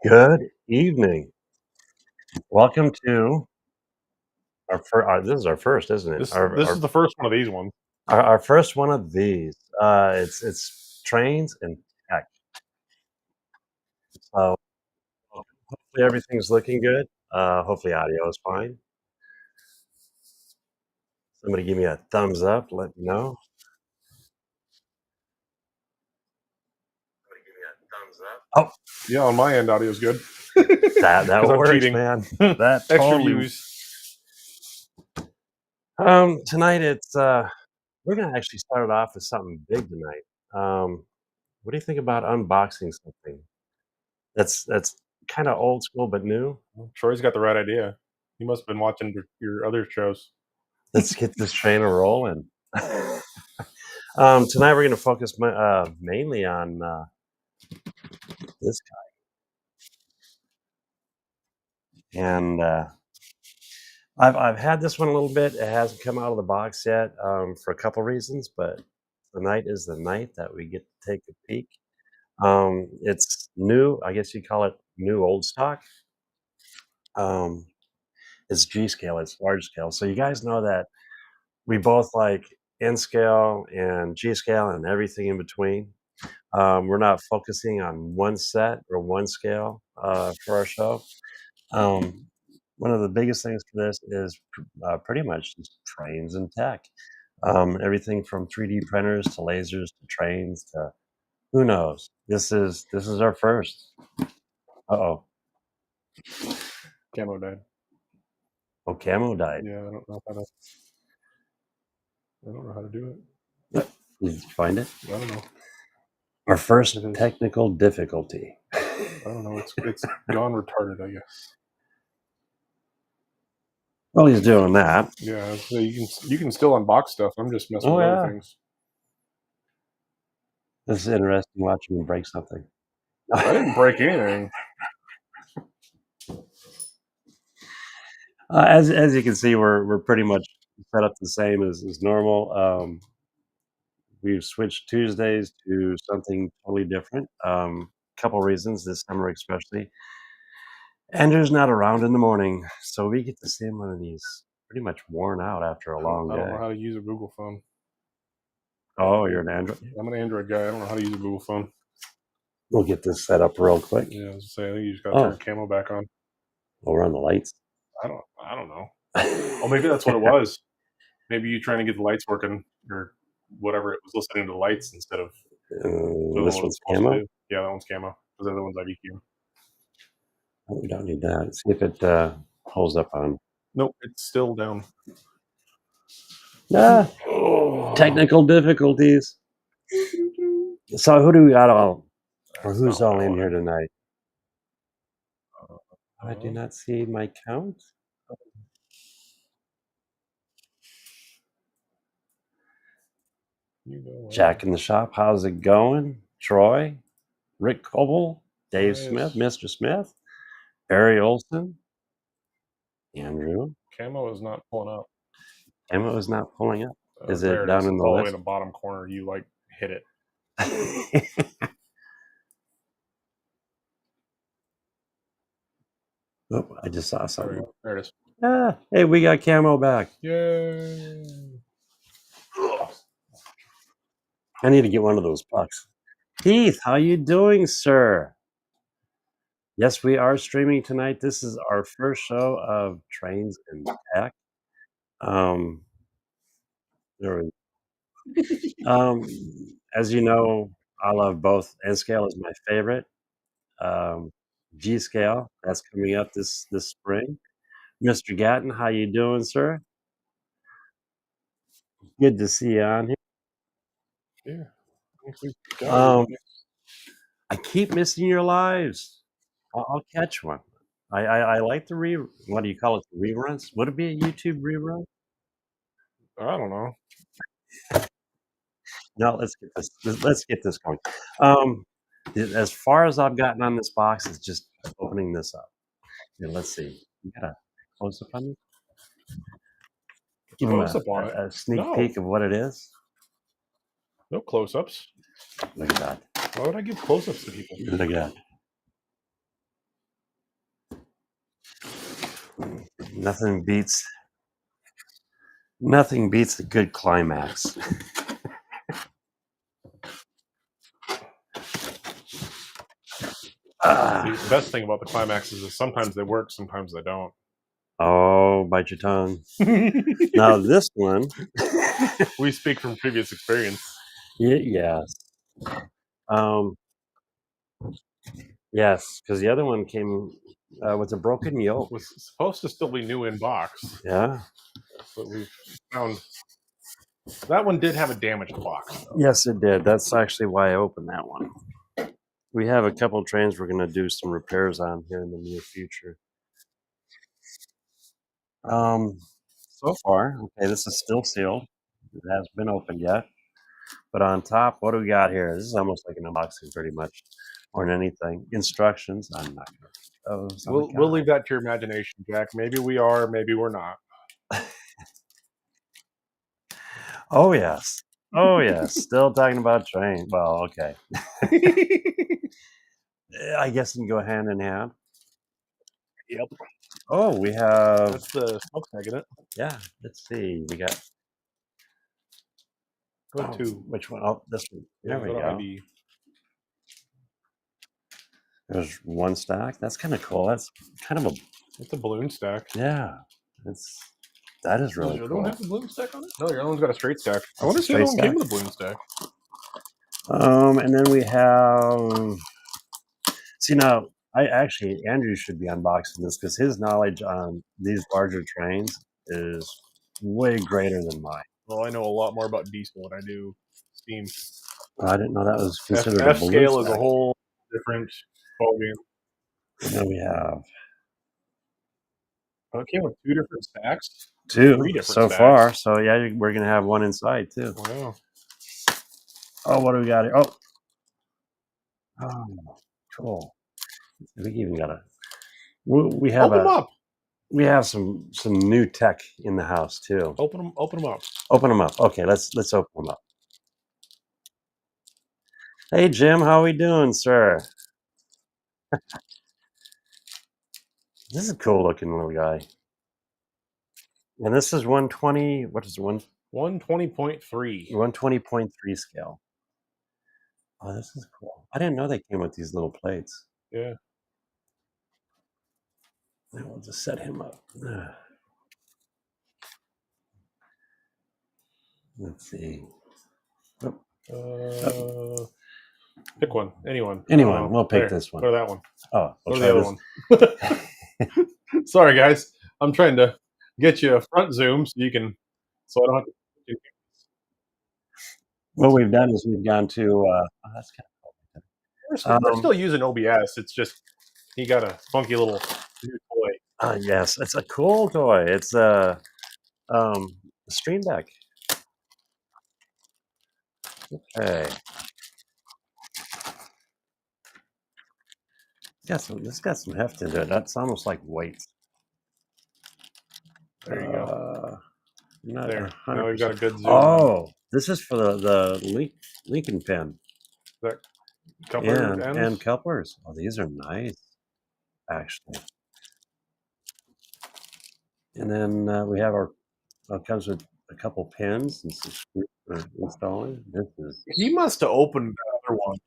Good evening. Welcome to this is our first, isn't it? This is the first one of these ones. Our first one of these. It's trains and tech. So hopefully everything's looking good. Hopefully audio is fine. Somebody give me a thumbs up. Let me know. Somebody give me a thumbs up. Yeah, on my end, audio is good. That 'Cause I'm works, cheating. man. That Extra totally. views. Tonight we're gonna actually start it off with something big tonight. What do you think about unboxing something that's kind of old school but new? Troy's got the right idea. He must have been watching your other shows. Let's get this train a rolling. Tonight we're going to focus mainly on this guy, and I've had this one a little bit. It hasn't come out of the box yet for a couple reasons, but tonight is the night that we get to take a peek. It's new. I guess you call it new old stock. Um, it's G scale. It's large scale. So you guys know that we both like N scale and G scale and everything in between. We're not focusing on one set or one scale for our show. Um, One of the biggest things for this is pretty much just trains and tech. Everything from 3D printers to lasers to trains to who knows. This is our first. Uh-oh. Camo died. Oh, Camo died. Yeah, I don't know how to do Did you find it? it. I don't know. Our first It is. technical difficulty. I don't know. It's gone retarded, I guess. Well, he's doing that. Yeah, so you can still unbox stuff. I'm just messing Oh, with yeah. other things. This is interesting watching him break something. I didn't break anything. As you can see, we're pretty much set up the same as normal. We've switched Tuesdays to something totally different. Couple reasons this summer, especially. Andrew's not around in the morning, so we get to see him when he's pretty much worn out after a long I don't know day. how to use a Google phone. Oh, you're an Android. I'm an Android guy. I don't know how to use a Google phone. We'll get this set up real quick. Yeah, I was just saying, I think you just got to turn camo back on. We'll run the lights. I don't know. Oh, maybe that's what it was. Maybe you trying to get the lights working or whatever. It was listening to the lights instead of This one's camo. Yeah, that one's camo. Because the other one's IBQ. Oh, we don't need that. See if it holds up on. Nope, it's still down. Technical difficulties. So who do we got all, or who's all in here tonight? I do not see my count. Jack in the shop, how's it going? Troy, Rick Coble, Dave Smith, Mr. Smith, Barry Olson, Andrew. Camo is not pulling up. Camo is not pulling up. Is it There down in the all list? way in the bottom corner? You like hit it. Oh, I just saw something. There it is. Hey, we got Camo back. Yay! I need to get one of those pucks. Keith, how you doing, sir? Yes, we are streaming tonight. This is our first show of Trains and Tech. As you know, I love both. N scale is my favorite. G scale, that's coming up this spring. Mr. Gatton, how you doing, sir? Good to see you on here. Yeah. I keep missing your lives. I'll catch one. I like the what do you call it? Reruns? Would it be a YouTube rerun? I don't know. No, let's get this going. As far as I've gotten on this box is just opening this up. Here, let's see. You got a close up on this? Give them a sneak peek of what it is. No close-ups. Look at that. Why would I give close-ups to people? Look at that. Nothing beats a good climax. The best thing about the climaxes is sometimes they work, sometimes they don't. Oh, bite your tongue. Now this one, We speak from previous experience. yes, um, yes, because the other one came with a broken yoke. It was supposed to still be new in box, Yeah. but we found that one did have a damaged box. Though. Yes, it did. That's actually why I opened that one. We have a couple of trains we're going to do some repairs on here in the near future. So far, okay, this is still sealed. It hasn't been opened yet. But on top, what do we got here? This is almost like an unboxing, pretty much, more than anything. Instructions. I'm not going to. We'll leave that to your imagination, Jack. Maybe we are, maybe we're not. Oh yes. Oh yes. Still talking about train. Well, okay. I guess it can go hand in hand. Yep. Oh, we have. That's the smokestack in it. Yeah. Let's see. We got. Go to which one? Oh, this one. There we go. There's one stack. That's kind of cool. That's kind of a. It's a balloon stack. Yeah. That is really your cool. other one have a balloon stack on it? No, your other one's got a straight stack. I wonder if the other one came with a balloon stack. And then we have. See now, Andrew should be unboxing this because his knowledge on these larger trains is way greater than mine. Well, I know a lot more about diesel than I do steam. I didn't know that was considered a F balloon scale stack. is a whole different ballgame. And then we have it came with 2 different stacks. 2 3 different so stacks. far. So yeah, we're gonna have one inside too. Wow. Oh, what do we got here? Oh, cool. We even got we have Open them up. We have some new tech in the house too. Open them up. Open them up. Okay, let's open them up. Hey Jim, how we doing, sir? This is a cool looking little guy. And this is 120. What is it? 120.3. 120.3 scale. Oh, this is cool. I didn't know they came with these little plates. Yeah. And we'll just set him up. Let's see. Pick one. Anyone. We'll pick this one. Go to that one. Oh, go to the other one. Sorry, guys. I'm trying to get you a front zoom so I don't have to. What we've done is we've gone to. That's kind of cool. We're still using OBS. It's just he got a funky little new toy. Yes, it's a cool toy. It's a Stream Deck. Okay. This got some heft into it. That's almost like weights. There you go. There. Now we've got a good zoom. Oh, this is for the Lincoln pin. That coupler and couplers. Oh, these are nice, actually. And then we have it comes with a couple pins and some screws for installing. He must have opened that other one.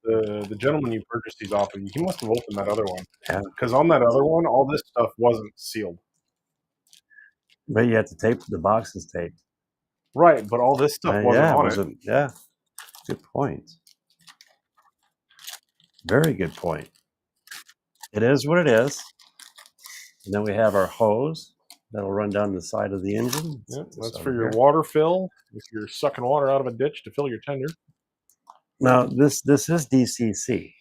The gentleman you purchased these off of, he must have opened that other one. Yeah. Because on that other one, all this stuff wasn't sealed. But you have to tape the box is taped. Right, but all this stuff wasn't on it. Yeah. Good point. Very good point. It is what it is. And then we have our hose that'll run down the side of the engine. Yep, that's for your water fill. If you're sucking water out of a ditch to fill your tender. Now this is DCC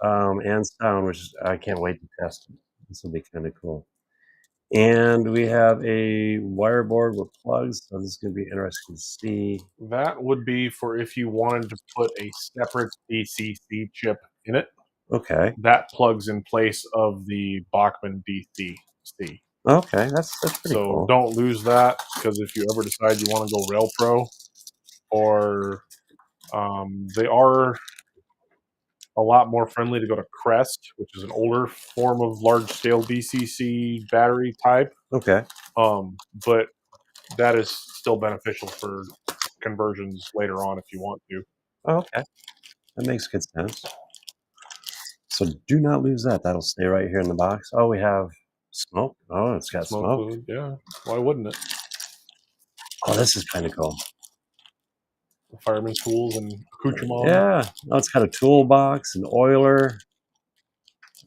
and sound, which I can't wait to test it. This will be kind of cool. And we have a wire board with plugs, so this is going to be interesting to see. That would be for if you wanted to put a separate DCC chip in it. Okay. That plugs in place of the Bachmann DCC. Okay, that's pretty cool. So don't lose that, because if you ever decide you want to go Rail Pro, or they are a lot more friendly to go to Crest, which is an older form of large scale BCC battery type. Okay. But that is still beneficial for conversions later on if you want to. Oh, okay. That makes good sense. So do not lose that. That'll stay right here in the box. Oh, we have smoke. Oh, it's got Smoke smoke. fluid, yeah. Why wouldn't it? Oh, this is kind of cool. The fireman tools and accoutrement. Yeah. Oh, it's got a toolbox, an oiler,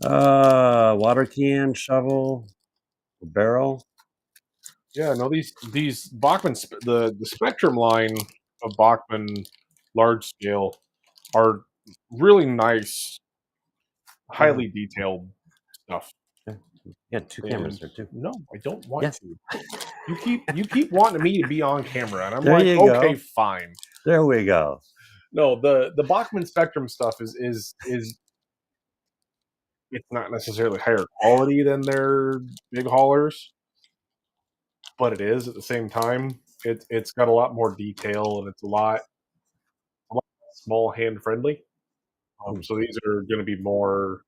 water can, shovel, a barrel. Yeah, no, these Bachmann the Spectrum line of Bachmann large scale are really nice, Yeah. highly detailed stuff. Yeah. You got two cameras And there too. no, I don't want Yes. to. You keep wanting me to be on camera, and I'm There like, you okay, go. fine. There we go. No, the Bachmann Spectrum stuff is it's not necessarily higher quality than their big haulers, but it is at the same time. It's got a lot more detail and it's a lot small hand friendly. Hmm. So these are going to be more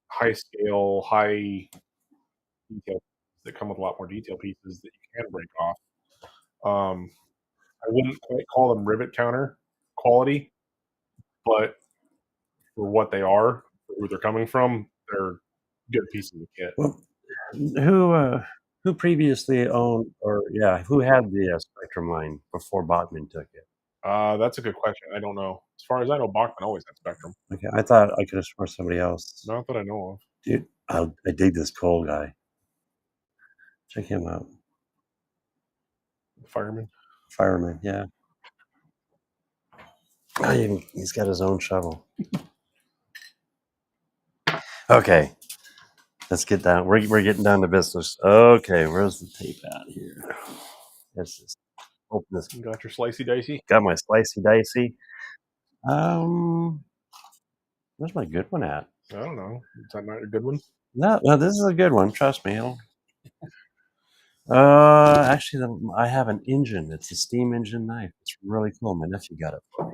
high scale, high detail that come with a lot more detail pieces that you can break off. Um, I wouldn't quite call them rivet counter quality, but for what they are, for where they're coming from, they're good pieces of kit. Well, who previously owned, or yeah, who had the Spectrum line before Bachman took it? That's a good question. I don't know. As far as I know, Bachman always had Spectrum. Okay, I thought I could have sworn somebody else. Not that I know of. Dude, I dig this Cole guy. Check him out. Fireman. Fireman, yeah. Oh, he's got his own shovel. Okay, let's get down. We're getting down to business. Okay, where's the tape at here? Let's just open this. You got your slicey dicey? Got my slicey dicey. Where's my good one at? I don't know. Is that not a good one? No, this is a good one. Trust me. Actually, I have an engine. It's a steam engine knife. It's really cool. My nephew got it for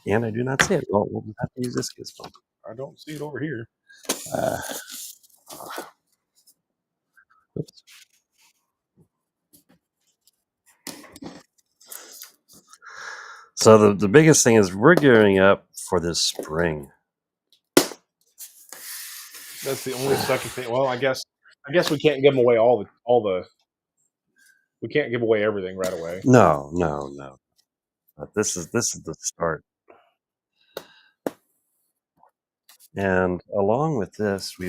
me, and I do not see it. Well, we'll have to use this gizmo. I don't see it over here. Uh, oops. So the biggest thing is we're gearing up for this spring. That's the only second thing. Well, I guess we can't give them away all the. We can't give away everything right away. No. But this is the start. And along with this, we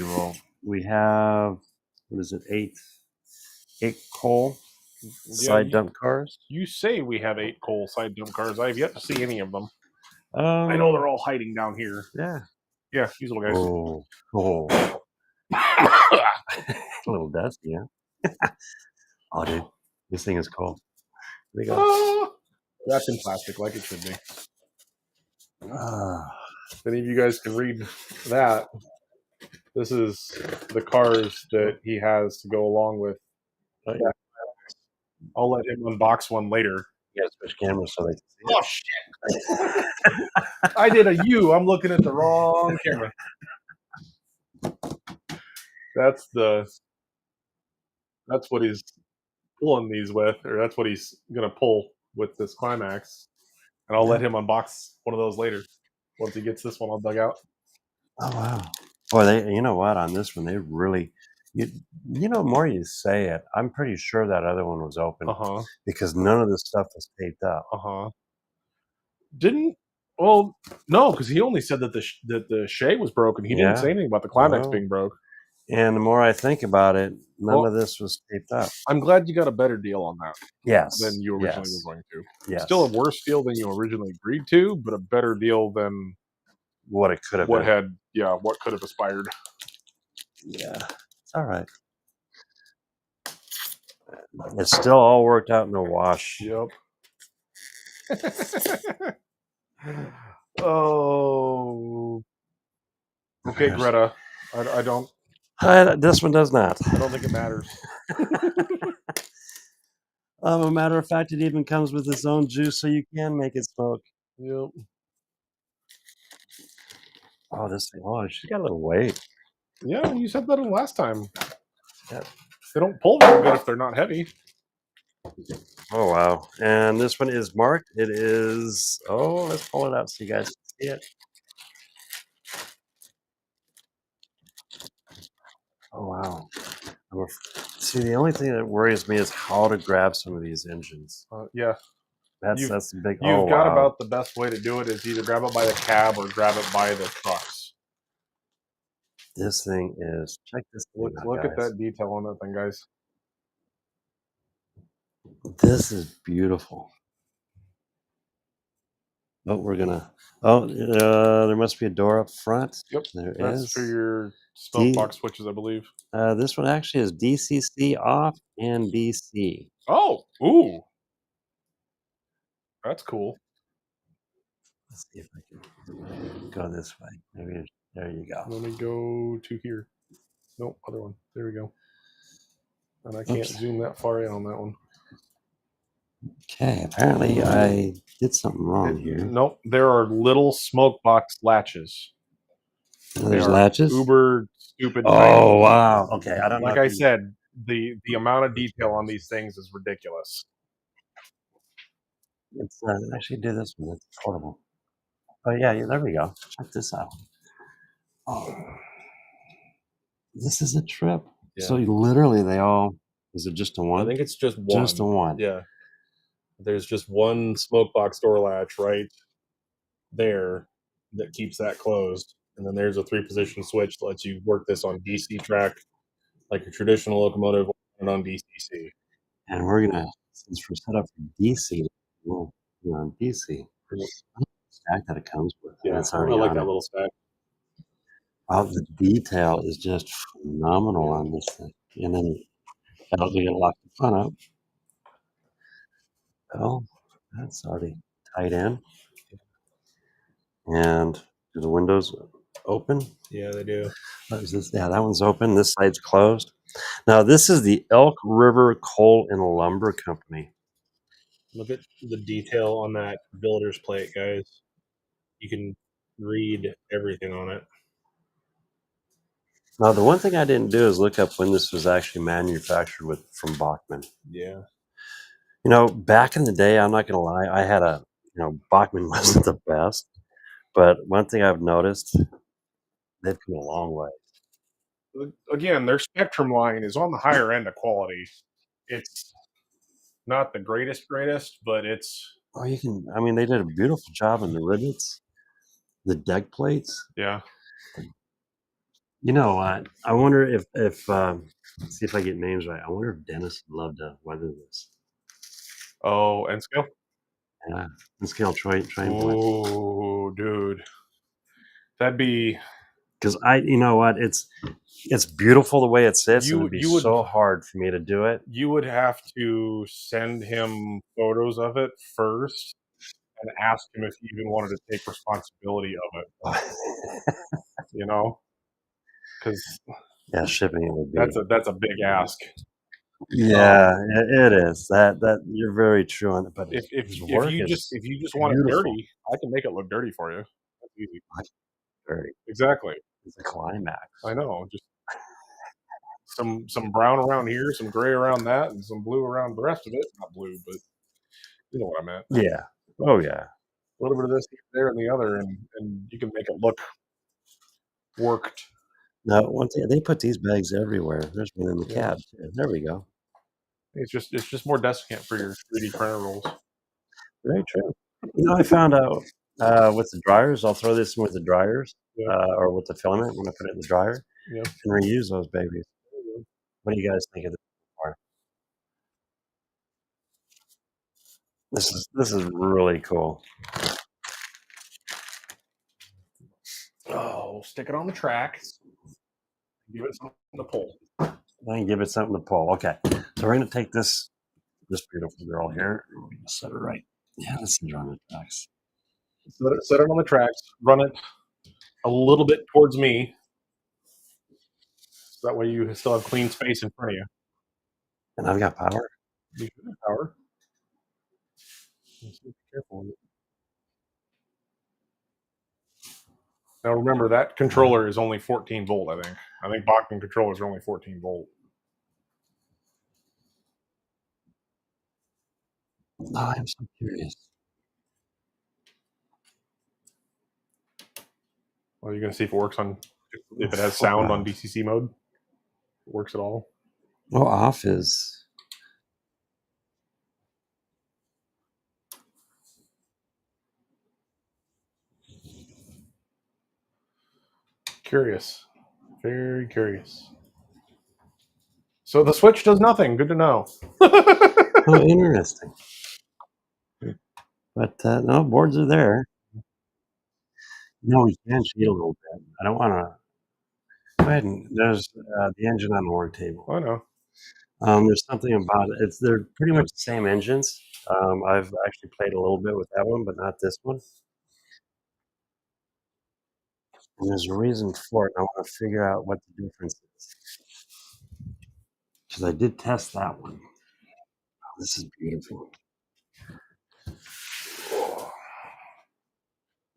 have, what is it, eight coal side dump cars. You say we have 8 coal side dump cars. I have yet to see any of them. I know they're all hiding down here. Yeah. Yeah, these little guys. Oh. A little dusty, yeah. Oh, dude, this thing is cool. There you go. Wrapped in plastic like it should be. Ah. If any of you guys can read that, this is the cars that he has to go along with. Oh, yeah. I'll let him unbox one later. You gotta switch cameras so they can see it. Oh shit! I did a U. I'm looking at the wrong camera. That's what he's pulling these with, or that's what he's gonna pull with this Climax. And I'll let him unbox one of those later once he gets this one all dug out. Oh wow. Boy, you know what? On this one, they really, you know, more you say it, I'm pretty sure that other one was open because none of this stuff was taped up. Didn't well, no, because he only said that the Shay was broken. He didn't say anything about the Climax being broke. And the more I think about it, none of this was taped up. I'm glad you got a better deal on that. Yes. Than you originally were going to. Yes. Still a worse deal than you originally agreed to, but a better deal than what it could have been. What could have aspired. Yeah. It's all right. It's still all worked out in the wash. Yep. Oh. Okay, Greta. I don't. This one does not. I don't think it matters. A matter of fact, it even comes with its own juice, so you can make it smoke. Yep. Oh, this thing. Oh, she got a little weight. Yeah, you said that last time. Yeah. They don't pull very good if they're not heavy. Oh wow! And this one is marked. It is. Oh, let's pull it out so you guys can see it. Oh wow! See, the only thing that worries me is how to grab some of these engines. Yeah, That's the big. Oh you've got wow! about the best way to do it is either grab it by the cab or grab it by the trucks. This thing is. Check this thing out, Look at guys. that detail on that thing, guys. This is beautiful. Oh, we're gonna. Oh, there must be a door up front. Yep, There that's for is. your smoke D. box switches, I believe. This one actually is DCC off and DC. Oh, ooh, that's cool. Let's see if I can go this way. Maybe there you go. Let me go to here. Nope, other one. There we go. And I can't Oops. zoom that far in on that one. Okay, apparently I did something wrong here. Nope, there are little smoke box latches. They There's are latches. uber stupid tiny. Oh wow. Okay, I don't know Like if I you. said, the amount of detail on these things is ridiculous. It's actually do this one. It's portable. Oh yeah, there we go. Check this out. Oh, this is a trip. Yeah. So literally, they all. Is it just a I one? think it's just one. Just a one. Yeah. There's just one smoke box door latch right there that keeps that closed. And then there's a 3-position switch that lets you work this on DC track, like a traditional locomotive, and on DCC. And we're gonna, since we're set up for DC, we'll be on DC. Stack that it comes with. Yeah, It's I already like on that it. little stack. Oh, the detail is just phenomenal on this thing. And then that'll get locked the front up. Well, that's already tied in. And do the windows open? Yeah, they do. What is this? Yeah, that one's open. This side's closed. Now, this is the Elk River Coal and Lumber Company. Look at the detail on that builder's plate, guys. You can read everything on it. Now, the one thing I didn't do is look up when this was actually manufactured from Bachman. Yeah. You know, back in the day, I'm not going to lie, I had Bachman wasn't the best. But one thing I've noticed, they've come a long way. Again, their Spectrum line is on the higher end of quality. It's not the greatest, but it's Oh, I mean, they did a beautiful job on the rivets, the deck plates. yeah. You know what? I wonder if let's see if I get names right. I wonder if Dennis would love to weather this. Oh, and scale. Yeah, and scale train point. Oh, dude, that'd be Because you know what? It's beautiful the way it sits, and it'd be you would so hard for me to do it. you would have to send him photos of it first and ask him if he even wanted to take responsibility of it. You know, because Yeah, shipping it would be. that's a big ask. Yeah, it is. That you're very true on it. But If his if work you just is if you just want it beautiful. dirty, I can make it look dirty for you. That's easy. Very. Exactly. It's a climax. I know. Just some brown around here, some gray around that, and some blue around the rest of it. Not blue, but you know what I meant. Yeah. Oh yeah. A little bit of this there and the other, and you can make it look worked. Now, one thing they put these bags everywhere. There's one in the Yeah. cab too. There we go. It's just more desiccant for your 3D printer rolls. Very true. You know, I found out with the dryers. I'll throw this in with the dryers Yeah. or with the filament when I put it in the dryer Yeah. and reuse those babies. What do you guys think of this? This is really cool. Oh, stick it on the track. Give it something to pull. I can give it something to pull. Okay, so we're gonna take this beautiful girl here. We're gonna set her right. Yeah, this is on the tracks. Set it on the tracks. Run it a little bit towards me. So that way you still have clean space in front of you. And I've got power. You should have power. Just be careful with it. Now remember that controller is only 14 volt. I think Bachman controllers are only 14 volt. Oh, I'm so curious. Well, you're gonna see if it works on if it has sound on DCC mode. If it works at all. Oh, off is. Curious. Very curious. So the Switch does nothing. Good to know. Oh, interesting. But no, boards are there. No, we can cheat a little bit. I don't want to. Go ahead and there's the engine on the work table. I know. There's something about it. They're pretty much the same engines. I've actually played a little bit with that one, but not this one. And there's a reason for it. I want to figure out what the difference is. Because I did test that one. Oh, this is beautiful.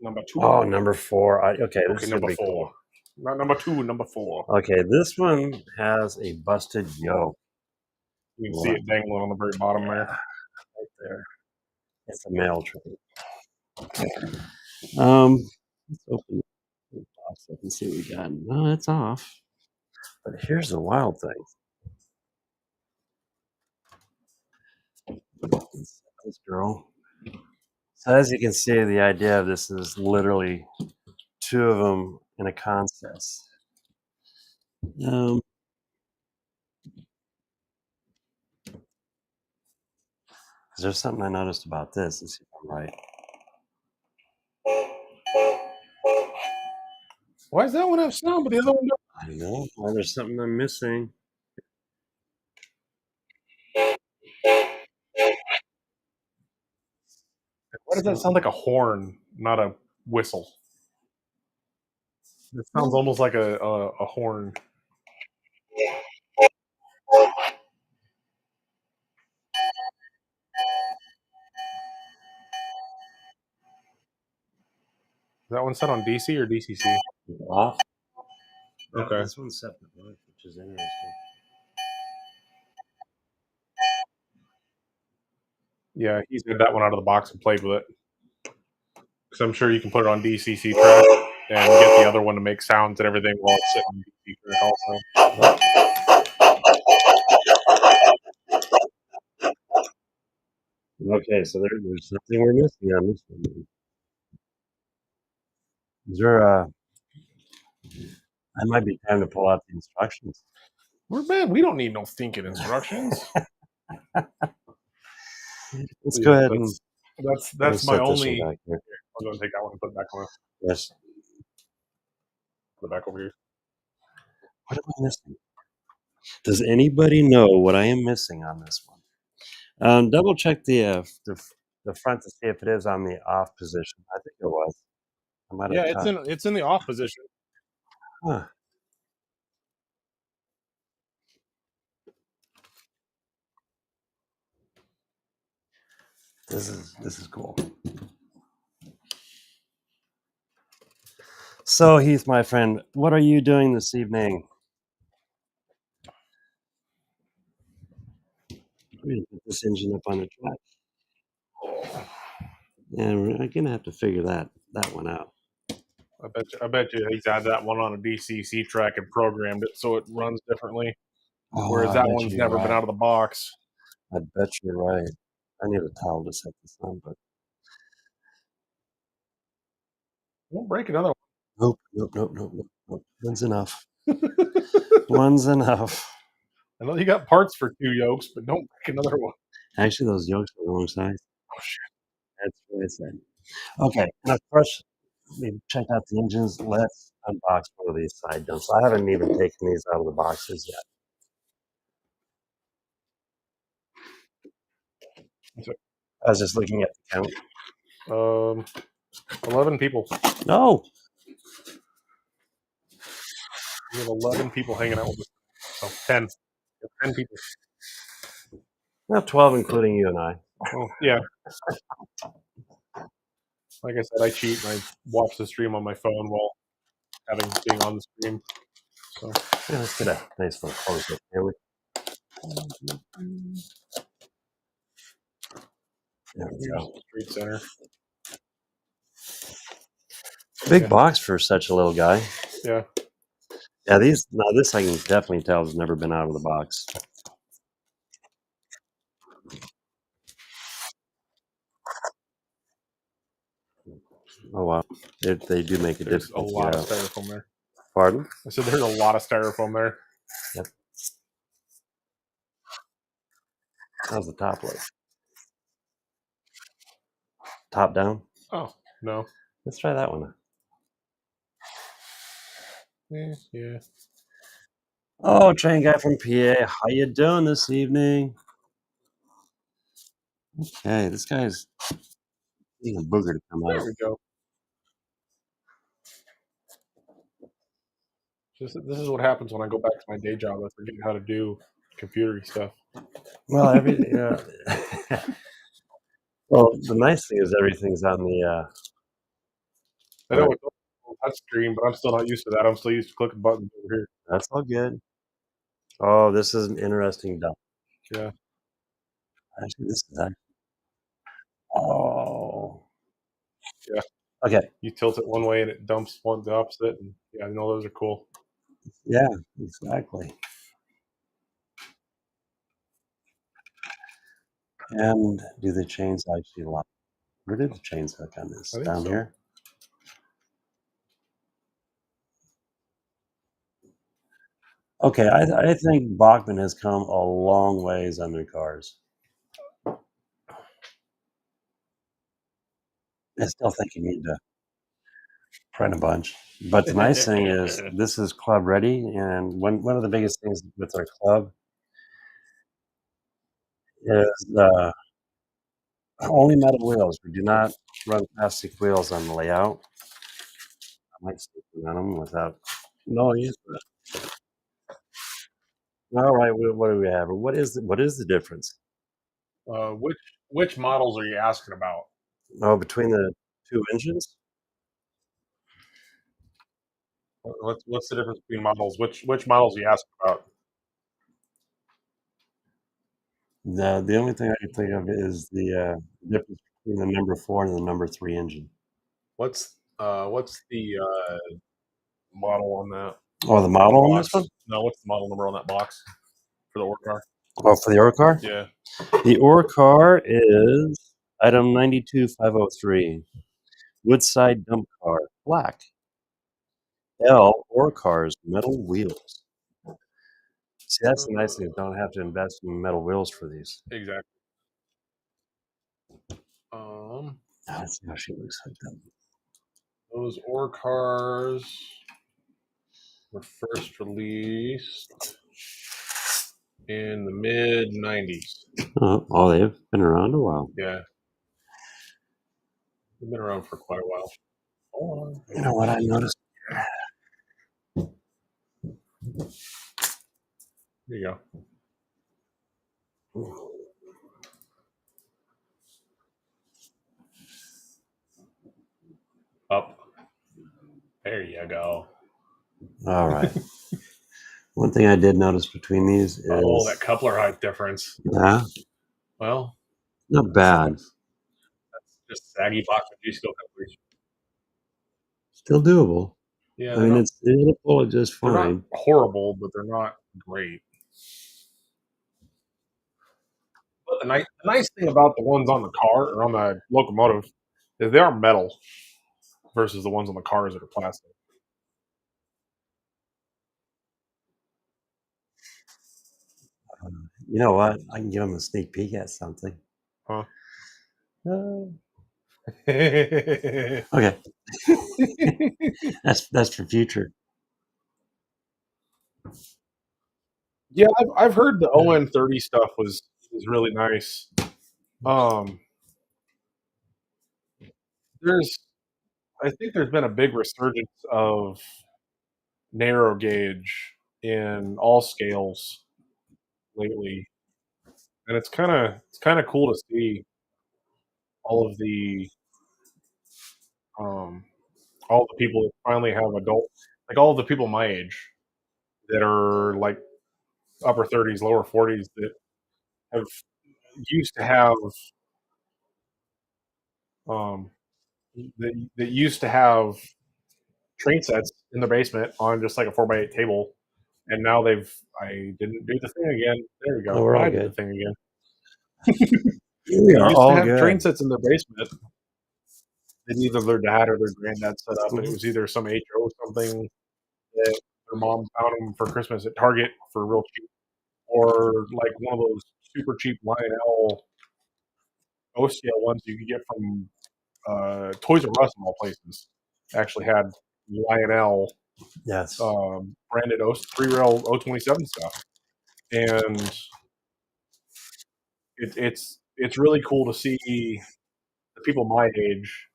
Number 2. Oh, number 4. Okay, this Okay, is number be 4. cool. Not number 2, number 4. Okay, this one has a busted yoke. You can see it dangling on the very bottom there. Right there. It's a mail train. Let's open the box up and see what we got. No, it's off. But here's the wild thing. This girl. So as you can see, the idea of this is literally 2 of them in a consist. There's something I noticed about this. Let's see if I'm right. Why does that one have sound, but the other one don't? I don't know. Well, there's something I'm missing. Why does that sound like a horn, not a whistle? It sounds almost like a horn. Is that one set on DC or DCC? Off. Okay. This one's set to both, which is interesting. Yeah, he's had that one out of the box and played with it. Because I'm sure you can put it on DCC track and get the other one to make sounds and everything while it's sitting on DC track also. Okay, so there's something we're missing on this one. Is there I might be time to pull out the instructions. We're bad. We don't need no thinking instructions. Let's go ahead and that's my only. back here. I'm going to take that one and put it back on. Yes. Put it back over here. What am I missing? Does anybody know what I am missing on this one? Double check the front to see if it is on the off position. I think it was. I might have it's in the off position. Huh. This is cool. So Heath, my friend, what are you doing this evening? We're gonna put this engine up on the track. And we're gonna have to figure that one out. I bet you he's had that one on a DCC track and programmed it so it runs differently. Whereas that one's never been out of the box. I bet you're right. I need a towel to set this on, but Won't break another one. Nope. One's enough. One's enough. I know you got parts for 2 yokes, but don't break another one. Actually, those yokes are the wrong size. Oh shit! That's what I said. Okay, and of course, we checked out the engines. Let's unbox one of these side dumps. I haven't even taken these out of the boxes yet. I was just looking at the count. 11 people. No. We have 11 people hanging out with us. So 10. 10 people. Well, 12, including you and I. Oh, yeah. Like I said, I cheat and I watch the stream on my phone while being on the stream. So Yeah, let's get a nice little close up here. There we here's go. Street Center. Big Yeah. box for such a little guy. Yeah. Yeah, this I can definitely tell has never been out of the box. Oh wow, they do make it There's a difficult to lot get of out. styrofoam there. Pardon? I said there's a lot of styrofoam there. Yep. How's the top look? Top down? Oh, no. Let's try that one. Yeah. Oh, train guy from PA. How you doing this evening? Okay, this guy's being a booger to come There out. we go. This is what happens when I go back to my day job. I forget how to do computer stuff. Well, well, the nice thing is everything's on the. I know it's on touch screen, but I'm still not used to that. I'm still used to clicking buttons over here. That's all good. Oh, this is an interesting dump. Yeah. Actually, this is actually. Oh. Yeah. Okay. You tilt it one way and it dumps one the opposite. And yeah, I know those are cool. Yeah, exactly. And do the chains actually lock? Where did the chains hook on this? I think Down so. here? Okay, I think Bachman has come a long ways on their cars. I still think you need to print a bunch. But the nice thing is this is club ready, and one of the biggest things with our club is only metal wheels. We do not run plastic wheels on the layout. I might stick on them without noise. All right, what do we have? What is the difference? Which models are you asking about? Oh, between the two engines? What's the difference between models? Which models are you asking about? The only thing I can think of is the difference between the number 4 and the number 3 engine. What's the model on that? Oh, the model on this one? No, what's the model number on that box for the ore car? Oh, for the ore car? Yeah. The ore car is item 92503. Woodside dump car, black. L ore cars, metal wheels. See, that's the nice thing. You don't have to invest in metal wheels for these. Exactly. Let's see how she looks like that. Those ore cars were first released in the mid '90s. Oh, they've been around a while. Yeah, they've been around for quite a while. You know what I noticed? There you go. Up. There you go. All right. One thing I did notice between these is that coupler height difference. Yeah, Well, not bad. That's just saggy box of G-steel couplers. Still doable. Yeah, I mean, it'll pull it just they're not fine. horrible, but they're not great. But the nice thing about the ones on the car or on the locomotive is they are metal versus the ones on the cars that are plastic. You know what? I can give them a sneak peek at something. Huh? Okay. That's for future. Yeah, I've heard the ON30 stuff was really nice. I think there's been a big resurgence of narrow gauge in all scales lately, and it's kind of cool to see all of the um, all the people that finally have adult like all of the people my age that are like upper 30s, lower 40s that have used to have um, that used to have train sets in the basement on just like a 4x8 table, and now they've I didn't do the thing again. There we Oh, go. we're Now all I did the good. thing again. We They are used to all have train good. sets in their basement that either their dad or their granddad set up, and it Mhm. was either some HO or something that their mom found them for Christmas at Target for real cheap, or like one of those super cheap Lionel OCL ones you could get from Toys R Us, of all places. Actually had Lionel Yes. branded 3 rail 027 stuff, and it's really cool to see the people my age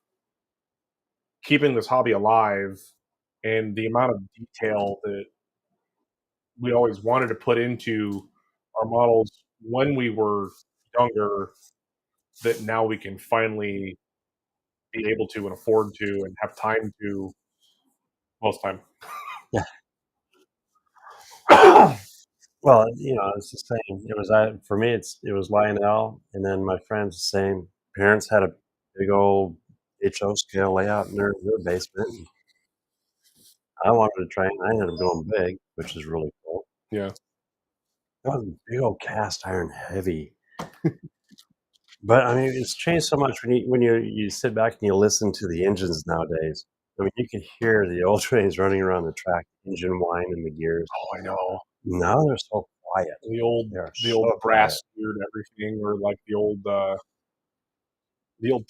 keeping this hobby alive, and the amount of detail that we always wanted to put into our models when we were younger, that now we can finally be able to and afford to and have time to most time. Yeah. Well, it's the same. It was for me. It was Lionel, and then my friends the same. Parents had a big old HO scale layout in their basement. I wanted to try it. I ended up going big, which is really cool. Yeah. That was a big old cast iron heavy. But I mean, it's changed so much when you sit back and you listen to the engines nowadays. I mean, you can hear the old trains running around the track, engine whine and the gears. Oh, I know. Now they're so quiet. The old They are the old so quiet. brass steered everything, or like the old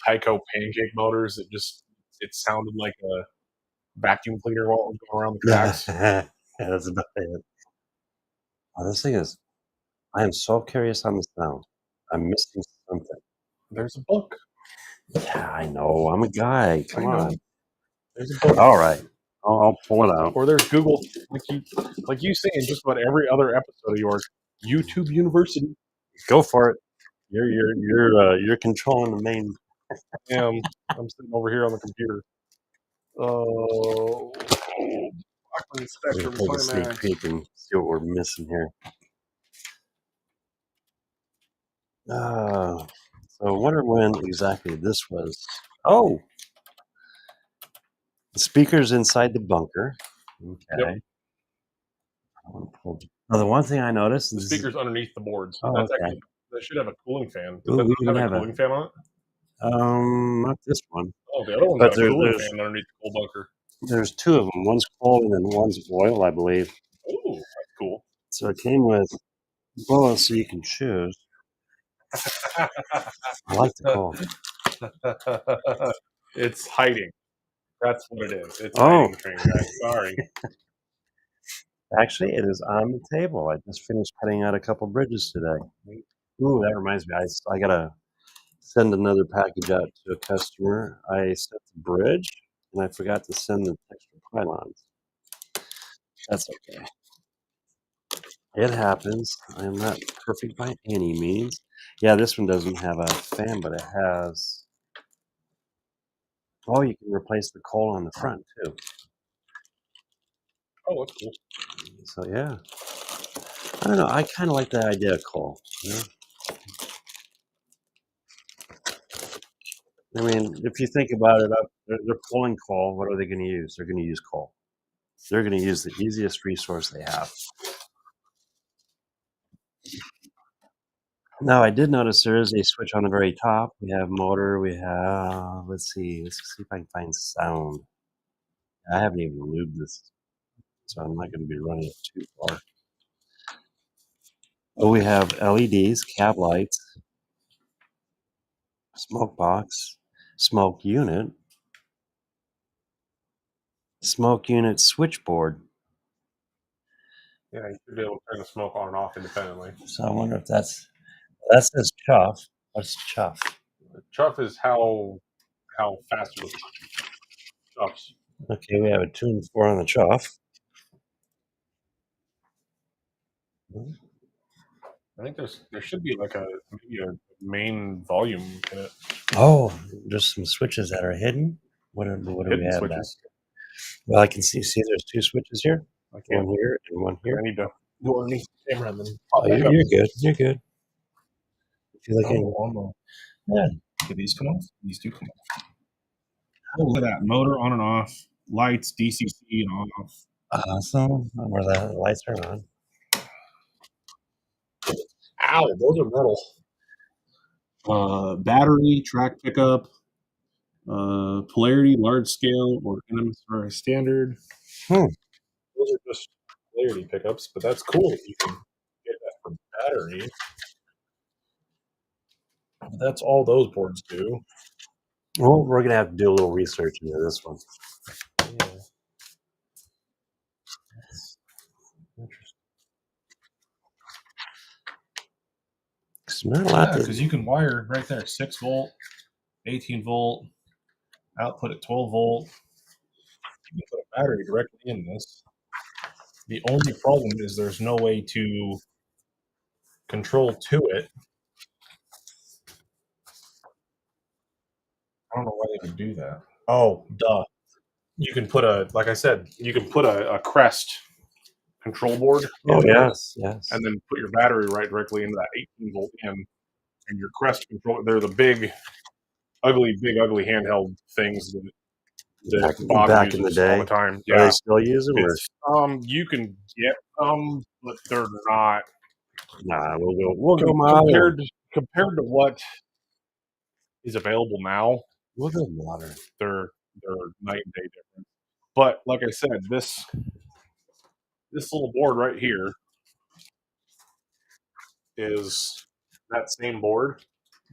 Tyco pancake motors that just it sounded like a vacuum cleaner while it was going around the tracks. Yeah, that's about it. Oh, this thing is I am so curious on the sound. I'm missing something. There's a book. Yeah, I know. I'm a guy. I Come know. on. There's a book. All right. I'll pull it out. Or there's Google, like you say in just about every other episode of yours. YouTube University. Go for it. You're controlling the main. I'm sitting over here on the computer. Oh, Blackburn We're Spectrum gonna take a sneak Climax. peek and see what we're missing here. Uh, so I wonder when exactly this was. Oh, the speaker's inside the bunker. Yep. Okay. Now, the one thing I noticed The is, speaker's underneath the boards. oh, That's okay. actually that should have a cooling fan. Does Ooh, that we not even have a have cooling fan on it? not this one, Oh, the other one's but got a cooling fan underneath the cool bunker. there's two of them. One's coal and then one's oil, I believe. Oh, that's cool. So it came with both, so you can choose. I like the coal. It's hiding. That's what it is. It's Oh, hiding, train guy. Sorry. actually, it is on the table. I just finished cutting out a couple bridges today. Ooh, that reminds me. I gotta send another package out to a customer. I sent the bridge, and I forgot to send the extra pylons. That's okay. It happens. I am not perfect by any means. Yeah, this one doesn't have a fan, but it has. Oh, you can replace the coal on the front too. Oh, that's cool. So yeah, I don't know. I kind of like the idea of coal. I mean, if you think about it, they're pulling coal. What are they going to use? They're going to use coal. They're going to use the easiest resource they have. Now, I did notice there is a switch on the very top. We have motor. We have. Let's see. Let's see if I can find sound. I haven't even lubed this, so I'm not going to be running it too far. Oh, we have LEDs, cab lights, smoke box, smoke unit switchboard. Yeah, you should be able to turn the smoke on and off independently. So I wonder if that says chuff. What's chuff? Chuff is how fast it chuffs. Okay, we have a 2 and 4 on the chuff. I think there should be like maybe a main volume in it. Oh, there's some switches that are hidden. What do we Hidden have back? switches. Well, I can see there's 2 switches here, I one can't. here and one I here. need to go underneath the camera and then pop Oh, back up. you're good, you're good. I feel like yeah. Do these come off? These do come off. Oh, look at that. Motor on and off. Lights, DCC and on off. Awesome. Where the lights are on. Ow, those are metal. Battery, track pickup, polarity, large scale, or NMSRI standard. Hmm. Those are just polarity pickups, but that's cool if you can get that from battery. That's all those boards do. Well, we're gonna have to do a little research into this one. Yeah. That's interesting. It's not a lot. Yeah, because you can wire right there 6 volt, 18 volt, output at 12 volt. You can put a battery directly in this. The only problem is there's no way to control to it. I don't know why they would do that. Oh, duh. You can put like I said, you can put a Crest control board Oh, in there, yes, yes. and then put your battery right directly into that 18 volt in, and your Crest control. They're the big, ugly handheld things that Bob back in the uses all the day, time. are Yeah, they still using them? Or it's you can get them, but they're not nah, we'll go modern. compared to what is available now. We'll go modern. They're night and day different. But like I said, this little board right here is that same board,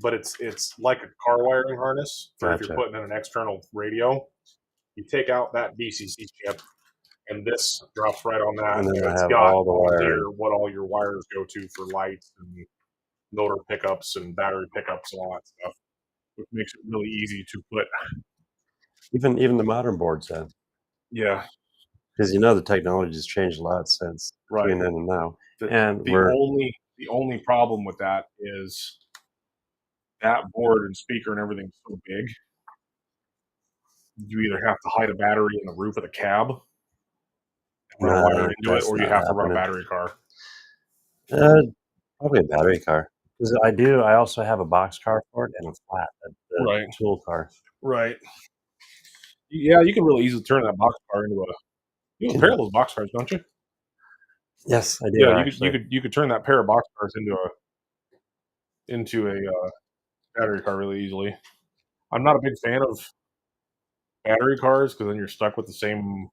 but it's like a car wiring harness for if Gotcha. you're putting in an external radio. You take out that DCC chip, and this drops right on that, And then and I it's have got all the on wiring. here what all your wires go to for lights and motor pickups and battery pickups and all that stuff, which makes it really easy to put. Even the modern boards have. Yeah, Because the technology's changed a lot since between right. then and now. The, And the only problem with that is that board and speaker and everything's so big. You either have to hide a battery in the roof of the cab and run a wire into it, that's or you not have to run a happening. battery car. Probably a battery car. Because I also have a box car for it and a flat, the Right. tool car. Right. Yeah, you can really easily turn that box car into a. You have a pair of those box cars, don't you? Yes, I do. Yeah, actually. you could turn that pair of box cars into a battery car really easily. I'm not a big fan of battery cars because then you're stuck with the same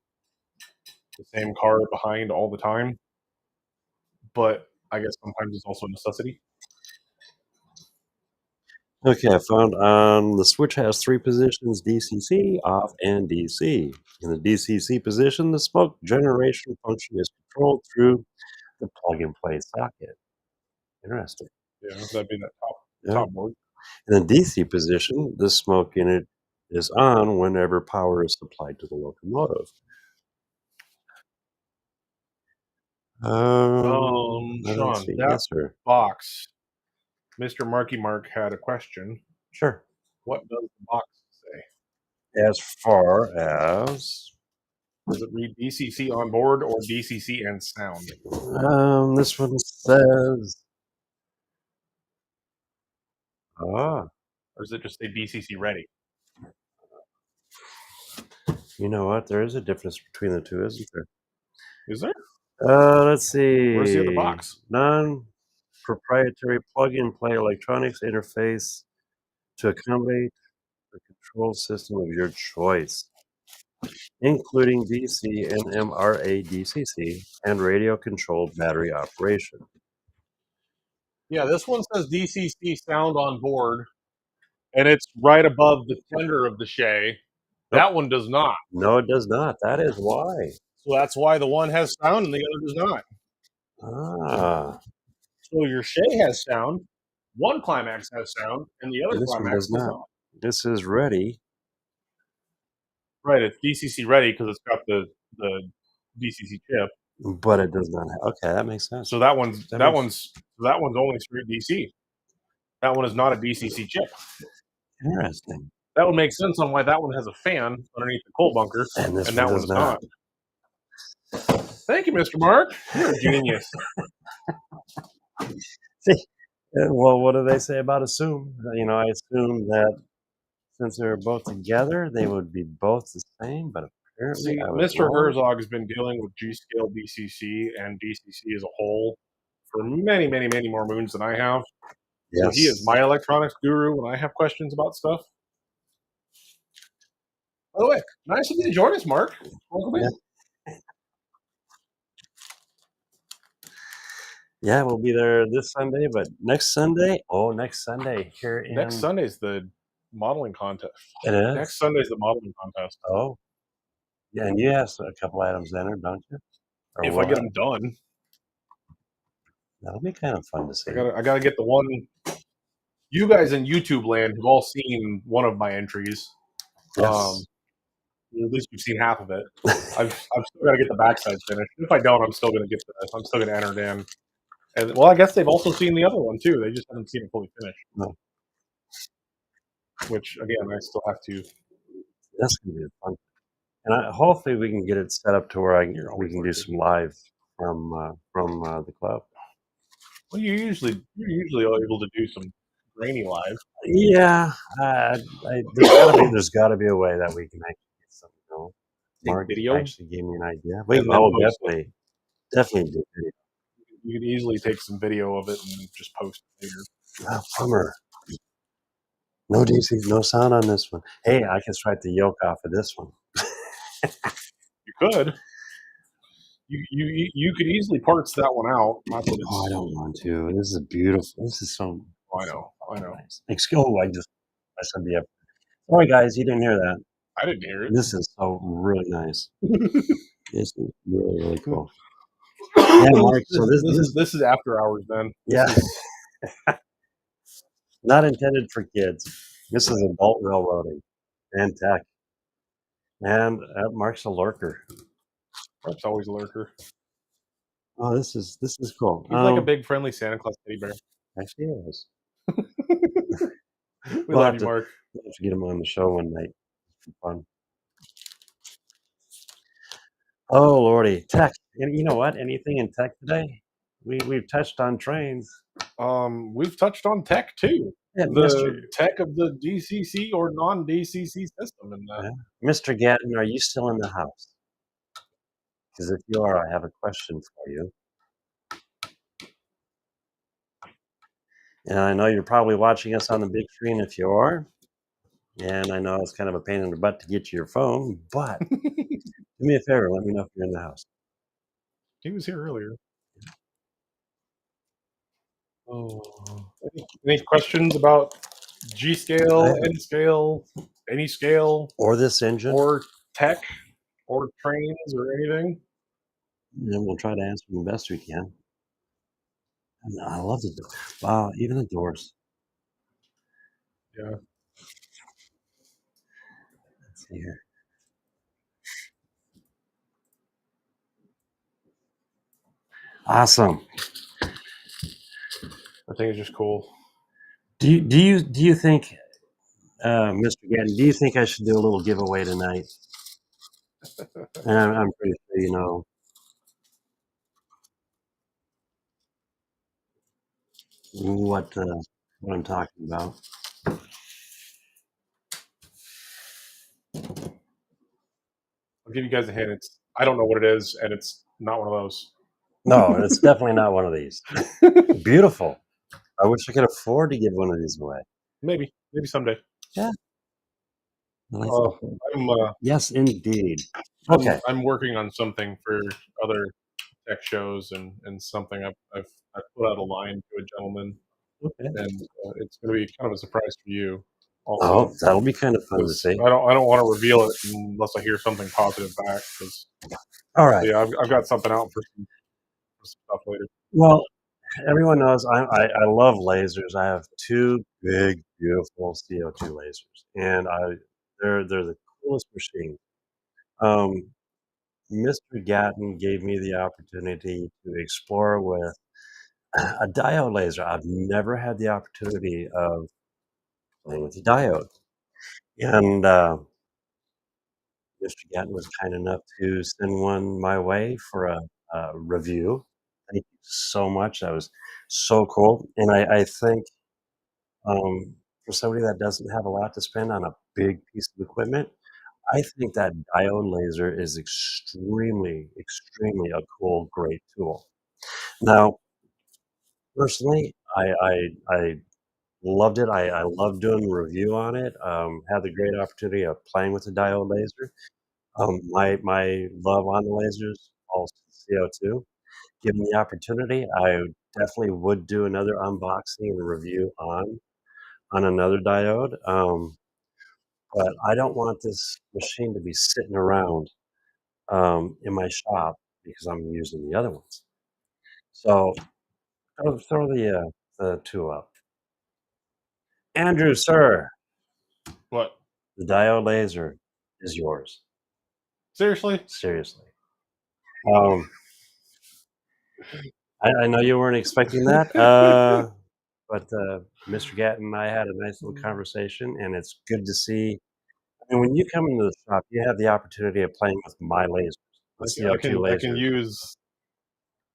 car behind all the time. But I guess sometimes it's also a necessity. Okay, I found the switch has 3 positions: DCC, off, and DC. In the DCC position, the smoke generation function is controlled through the plug-and-play socket. Interesting. Yeah, that'd be that Yeah. top board. In the DC position, the smoke unit is on whenever power is supplied to the locomotive. Let's Sean, see. that Yes, sir. box, Mr. Marky Mark had a question. Sure. What does the box say? As far as Does it read DCC on board or DCC and sound? this one says, Or does it just say DCC ready? you know what? There is a difference between the two, isn't there? Is there? Let's see. Where's the other box? Non-proprietary plug-and-play electronics interface to accommodate the control system of your choice, including DC and MRA DCC and radio-controlled battery operation. Yeah, this one says DCC sound on board, and it's right above the tender of the Shay. That one does not. No, it does not. That is why. So that's why the one has sound and the other does not. Ah, So your Shay has sound, one Climax has sound, and the other and this one Climax does not. This is ready. Right, it's DCC ready because it's got the DCC chip. But it does not have. Okay, that makes sense. So that one's only straight DC. That one is not a DCC chip. Interesting. That would make sense on why that one has a fan underneath the coal bunker, and this and one that one does does not. not. Thank you, Mr. Mark. You're a genius. See, well, what do they say about assume? I assume that since they were both together, they would be both the same, but apparently See, I was Mr. wrong. Herzog has been dealing with G-scale DCC and DCC as a whole for many, many, many more moons than I have. So he is Yes. my electronics guru when I have questions about stuff. By the way, nice of you to join us, Mark. Welcome in. Yeah, we'll be there this Sunday, but next Sunday, here Next in Sunday's the modeling contest. it is. Next Sunday's the modeling contest. Oh, yeah, and you have a couple items entered, don't you? Or If I will get have? them done, That'll be kind of fun to see. I gotta get the one. You guys in YouTube land have all seen one of my entries. Yes. At least you've seen half of it. I've still got to get the backside finished. If I don't, I'm still gonna enter it in. And well, I guess they've also seen the other one too. They just haven't seen it fully finished. No, Which again, I still have to. that's gonna be fun. And hopefully we can get it set up to where we can do some live from the club. Well, you're usually able to do some grainy live. Yeah, there's got to be a way that we can actually get something going. Take Mark video actually gave me an idea. We and can then post it. definitely do video. You can easily take some video of it and just post it later. Oh, bummer. No DC, no sound on this one. Hey, I can strike the yoke off of this one. You could. You could easily parts that one out. Not that Oh, I don't want to. This is beautiful. This is so. I know. Nice. I said the. Sorry, guys, you didn't hear that. I didn't hear it. This is so really nice. This is really, really cool. Yeah, Mark. So this is after hours then. Yeah. Not intended for kids. This is adult railroading and tech. And Mark's a lurker. Mark's always a lurker. Oh, this is cool. He's like a big friendly Santa Claus teddy bear. Actually, it is. We love you, Mark. We'll have to get him on the show one night. Fun. Oh lordy, tech. And you know what? Anything in tech today? We've touched on trains. We've touched on tech too. Yeah, the tech of the DCC or non-DCC system. And Mr. Gatton, are you still in the house? Because if you are, I have a question for you. And I know you're probably watching us on the big screen if you are. And I know it's kind of a pain in the butt to get to your phone, but do me a favor, let me know if you're in the house. He was here earlier. Oh, any questions about G scale, N scale, any scale, or this engine, or tech, or trains, or anything? And we'll try to answer them the best we can. And I love the door. Wow, even the doors. Yeah. Let's see here. Awesome. I think it's just cool. Do you think, Mr. Gatton, do you think I should do a little giveaway tonight? And I'm pretty sure you know. What I'm talking about. I'll give you guys a hint. I don't know what it is, and it's not one of those. No, it's definitely not one of these. Beautiful. I wish I could afford to give one of these away. Maybe someday. Yeah. Yes, indeed. Okay. I'm working on something for other tech shows and something I've put out a line to a gentleman. Okay. And it's going to be kind of a surprise for you. Also. Oh, that'll be kind of fun to see. I don't want to reveal it unless I hear something positive back. All right. Yeah, I've got something out for some stuff later. Well, everyone knows I love lasers. I have two big, beautiful CO2 lasers, and they're the coolest machine. Mr. Gatton gave me the opportunity to explore with a diode laser. I've never had the opportunity of playing with the diode. And Mr. Gatton was kind enough to send one my way for a review. Thank you so much. That was so cool. And I think for somebody that doesn't have a lot to spend on a big piece of equipment, I think that diode laser is extremely, extremely a cool, great tool. Now, personally, I loved it. I loved doing the review on it. Had the great opportunity of playing with the diode laser. My love on the lasers falls to CO2. Given the opportunity, I definitely would do another unboxing and review on another diode. But I don't want this machine to be sitting around in my shop because I'm using the other ones. So throw the two up. Andrew, sir, What? the diode laser is yours. Seriously? Seriously. Um, I know you weren't expecting that, but Mr. Gatton and I had a nice little conversation, and it's good to see. I mean, when you come into the shop, you have the opportunity of playing with my lasers, the CO2 I can lasers. use,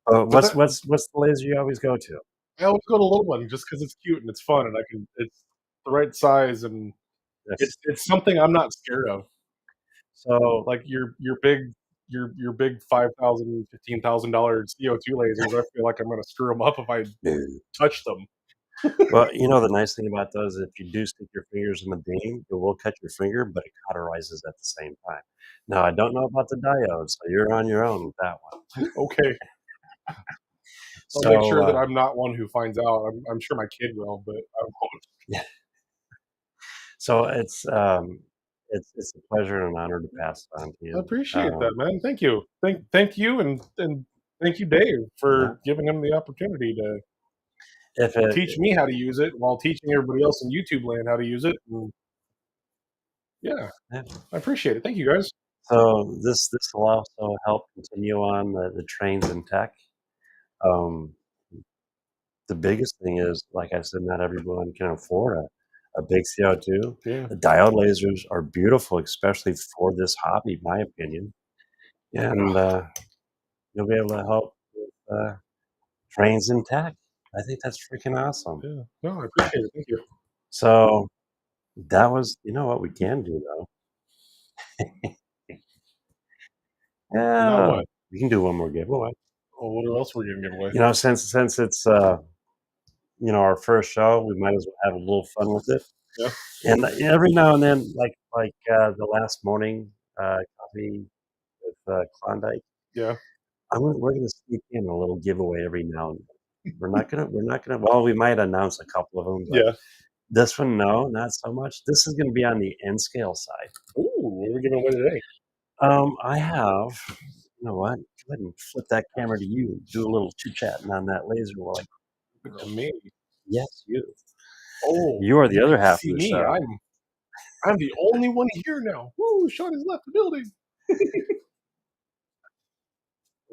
but What's the laser you always go to? I always go to little one just because it's cute and it's fun and it's the right size and Yes. it's something I'm not scared of. So Like your big your big $5,000, $15,000 CO2 lasers, I feel like I'm gonna screw them up if I touch them. well, you know, the nice thing about those, if you do stick your fingers in the beam, it will cut your finger, but it cauterizes at the same time. Now, I don't know about the diode, so you're on your own with that one. Okay, I'll make So, sure that I'm not one who finds out. I'm sure my kid will, but I won't. yeah, so it's a pleasure and an honor to pass it on to I you. appreciate that, man. Thank you. Thank you, and thank you, Dave, Yeah, for giving him the opportunity to if it, teach me how to use it while teaching everybody else in YouTube land how to use it. And yeah, yeah. I appreciate it. Thank you, guys. So this will also help continue on the trains in tech. Um, the biggest thing is, like I said, not everyone can afford a big CO2. Yeah. The diode lasers are beautiful, especially for this hobby, in my opinion. And you'll be able to help with trains in tech. I think that's freaking awesome. Yeah. No, I appreciate it. Thank you. So that was, you know what we can do though? Now Yeah, what? we can do one more giveaway. Oh, what else were we gonna give away? You know, since it's you know, our first show, we might as well have a little fun with it. Yeah. And every now and then, the last morning coffee with Klondike, Yeah. we're gonna sneak in a little giveaway every now and then. We're not gonna. Well, we might announce a couple of them, but Yeah. this one, no, not so much. This is gonna be on the N scale side. Ooh, what are we giving away today? I have. You know what? Go ahead and flip that camera to you. Do a little chit chatting on that laser while I. Look to me. Yes, you. Oh, You are the you other can half of see the me. show. I'm the only one here now. Woo! Sean has left the building.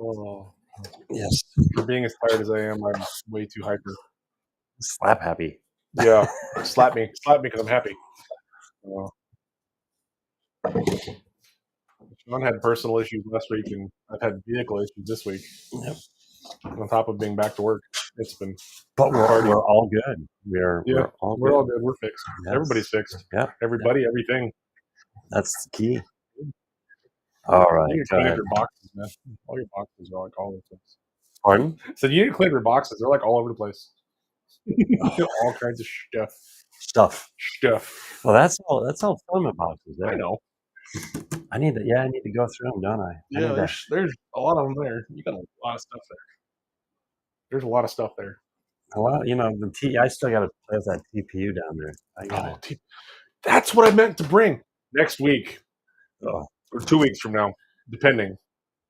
Oh, Yes, for being as tired as I am, I'm way too hyper. slap happy. Yeah, slap me because I'm happy. Uh, Sean had personal issues last week, and I've had vehicle issues this week. Yep. On top of being back to work, it's been But party. we're all good. We're Yeah, we're all we're all good. good. We're fixed. Yes. Everybody's fixed. Yep. Yep. Everybody, everything. That's the key. All You right. need to Go clean up ahead. your boxes, man. All your boxes are like all over the place. Pardon? So you need to clean up your boxes. They're like all over the place. Oh, All kinds of stuff. stuff. Stuff. Well, that's all filament boxes I there. know. I need to. Yeah, I need to go through them, don't I? I Yeah, need to. there's a lot of them there. You got a lot of stuff there. There's a lot of stuff there. A lot. You know, the T. I still got to play with that TPU down there. I Oh, gotta. that's what I meant to bring next week Oh, or 2 weeks from now, depending.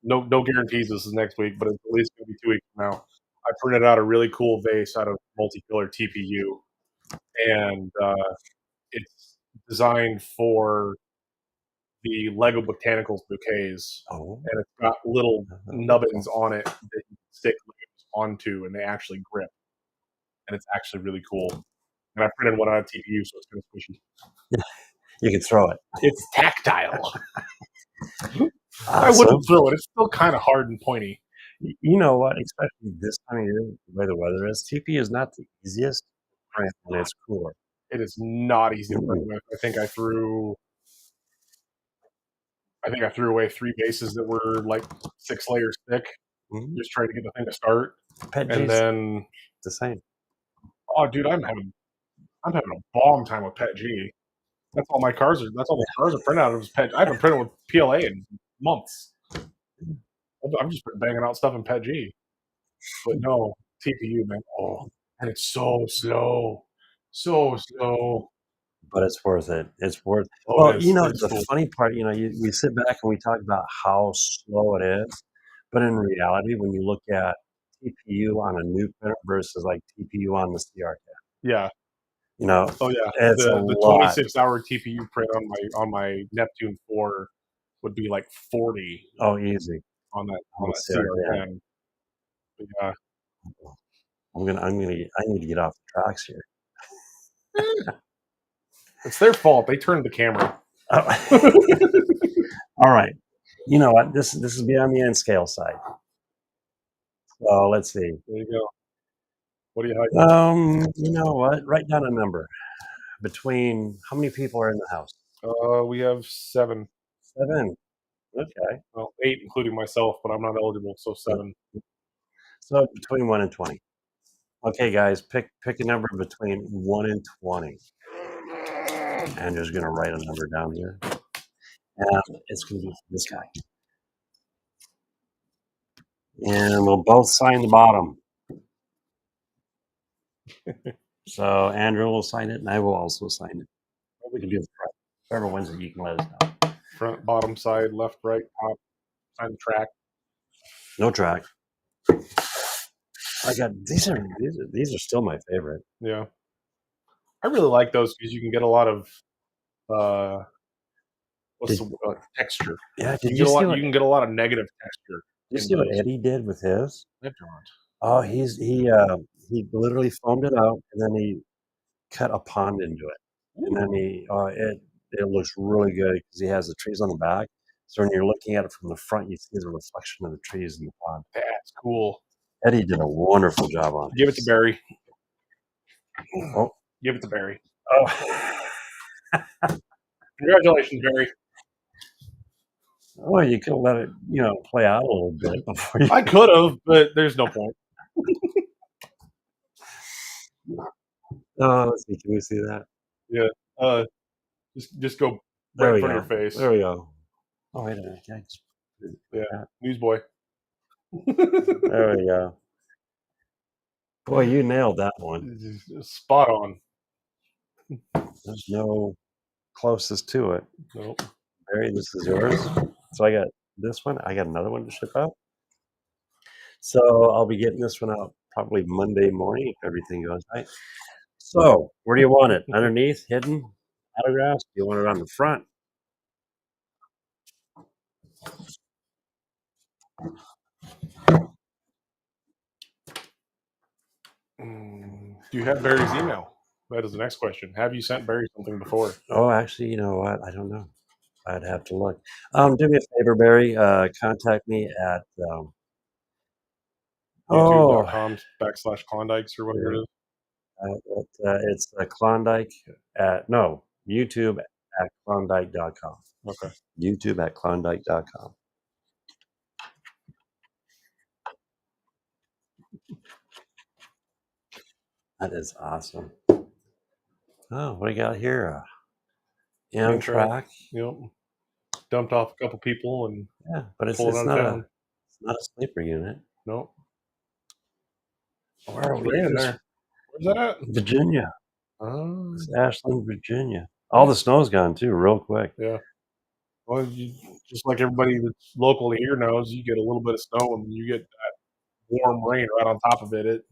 No guarantees this is next week, but it's at least going to be 2 weeks from now. I printed out a really cool vase out of multi-pillar TPU, and it's designed for the Lego Botanicals bouquets, oh. and it's got little nubbins on it that you can stick Legos onto, and they actually grip, and it's actually really cool. And I printed one out of TPU, so it's kind of squishy. You can throw it. It's tactile. I Awesome. wouldn't throw it. It's still kind of hard and pointy. You know what? Especially this time of year, the way the weather is, TP is not the easiest print when it's cooler. It is not easy to print Mm-mm. with. I think I threw away 3 bases that were like 6 layers thick, Mhm. just trying to get the thing to start. Pet And G's then, the same. oh, dude, I'm having a bomb time with Pet G. That's all my cars are. That's all the cars are printed out of is Pet. I haven't printed with PLA in months. I'm just banging out stuff in Pet G. But no, TPU, man. Oh, and it's so slow, so slow. But it's worth it. It's worth. Oh, it Well, is. It's the cool. funny part, we sit back and we talk about how slow it is, but in reality, when you look at TPU on a new printer versus like TPU on the CR10, Yeah. you know, Oh yeah. it's a The lot. 26-hour TPU print on my Neptune 4 would be like 40 Oh, easy on on the that CR10. CR10. But yeah. I need to get off the tracks here. It's their fault. They turned the camera. Oh. All right. You know what? This is beyond the N scale side. So let's see. There you go. What do you like? You know what? Write down a number between how many people are in the house? We have 7. 7. Okay. Well, 8 including myself, but I'm not eligible, so 7. So between 1 and 20. Okay, guys, pick a number between 1 and 20. Andrew's gonna write a number down here. And it's gonna be this guy. And we'll both sign the bottom. So Andrew will sign it and I will also sign it. Or we can do the front. Whoever wins it, you can let us know. Front, bottom, side, left, right, top, sign the track. No track. I got these are still my favorite. Yeah. I really like those because you can get a lot of texture. Yeah, You can get a lot of negative texture. Did you see what Eddie did with his? I've drawn. Oh, he literally foamed it out and then he cut a pond into it. And then it looks really good because he has the trees on the back. So when you're looking at it from the front, you see the reflection of the trees in the pond. That's cool. Eddie did a wonderful job on it. Give it to Barry. Oh, Give it to Barry. oh, Congratulations, Barry. oh! You could have let it, play out a little bit before you. I could have, but there's no point. Oh, let's see. Can we see that? Yeah. Just go There right we in front go. of your face. There we go. Oh, wait a minute. Thanks. Yeah. Newsboy. There we go. Boy, you nailed that one. Spot on. There's no closest to it. Nope. Barry, this is yours. So I got this one. I got another one to ship out. So I'll be getting this one out probably Monday morning if everything goes right. So where do you want it? Underneath, hidden, autographs? Do you want it on the front? Do you have Barry's email? That is the next question. Have you sent Barry something before? Oh, actually, you know what? I don't know. I'd have to look. Do me a favor, Barry. Contact me at YouTube.com/Klondikes or whatever it is. it's Klondike YouTube at Klondike.com. Okay. YouTube at Klondike.com. That is awesome. Oh, what do you got here? Amtrak. Yep. Dumped off a couple people and Yeah, but it's pulled out of not town. a sleeper unit. Nope. Where are It's we? raining there. Where's that at? Virginia. Oh. It's Ashland, Virginia. All the snow's gone too, real quick. Yeah. Well, just like everybody that's locally here knows, you get a little bit of snow and you get that warm rain right on top of it.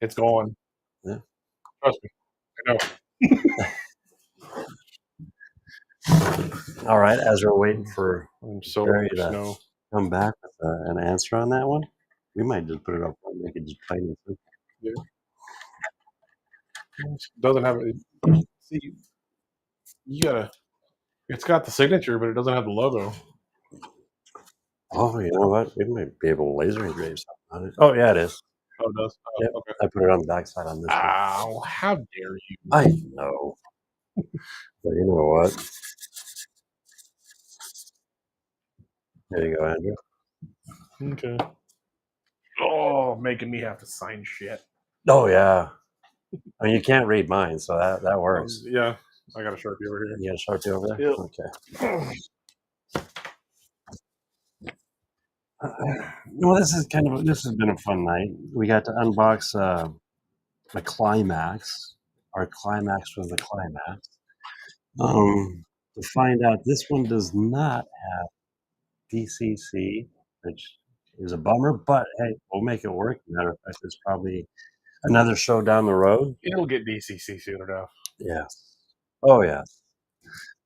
It's gone. Yeah. Trust me. I know. All right, as we're waiting for I'm so Barry over to snow. come back with an answer on that one, we might just put it up and make it just plain and simple. Yeah. Doesn't have it. See, You gotta. It's got the signature, but it doesn't have the logo. Oh, you know what? We might be able to laser engrave something on it. Oh, yeah, it is. Oh, it does. Yep. Oh, okay. I put it on the backside on this one. Ow! How dare you? I know. But you know what? There you go, Andrew. Okay. Oh, making me have to sign shit. Oh, yeah. I mean, you can't read mine, so that works. Yeah, I got a Sharpie over here. You got a Sharpie over there? Yep. Okay. Well, this has been a fun night. We got to unbox the Climax. Our Climax was the Climax. To find out, this one does not have DCC, which is a bummer, but hey, we'll make it work. Matter of fact, there's probably another show down the road. It'll get DCC soon enough. Yes. Oh, yeah.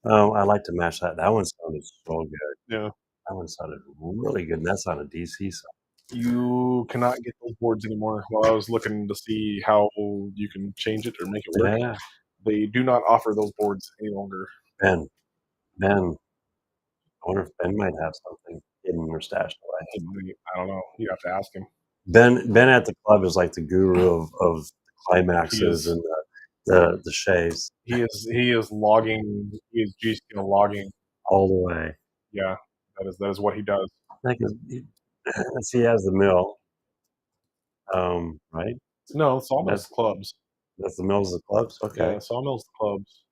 I like to match that. That one sounded so good. Yeah. That one sounded really good. And that's on a DC side. You cannot get those boards anymore. While I was looking to see how you can change it or make it work, Yeah. they do not offer those boards any longer. Ben. I wonder if Ben might have something hidden or stashed away. I don't know. You have to ask him. Ben at the club is like the guru of climaxes He is. and the shaves He is logging. He is G skill logging. all the way. Yeah, that is what he does. Like he has the mill, right? No, Sawmill's clubs. That's the mills of the clubs. Okay. Yeah, Sawmill's clubs.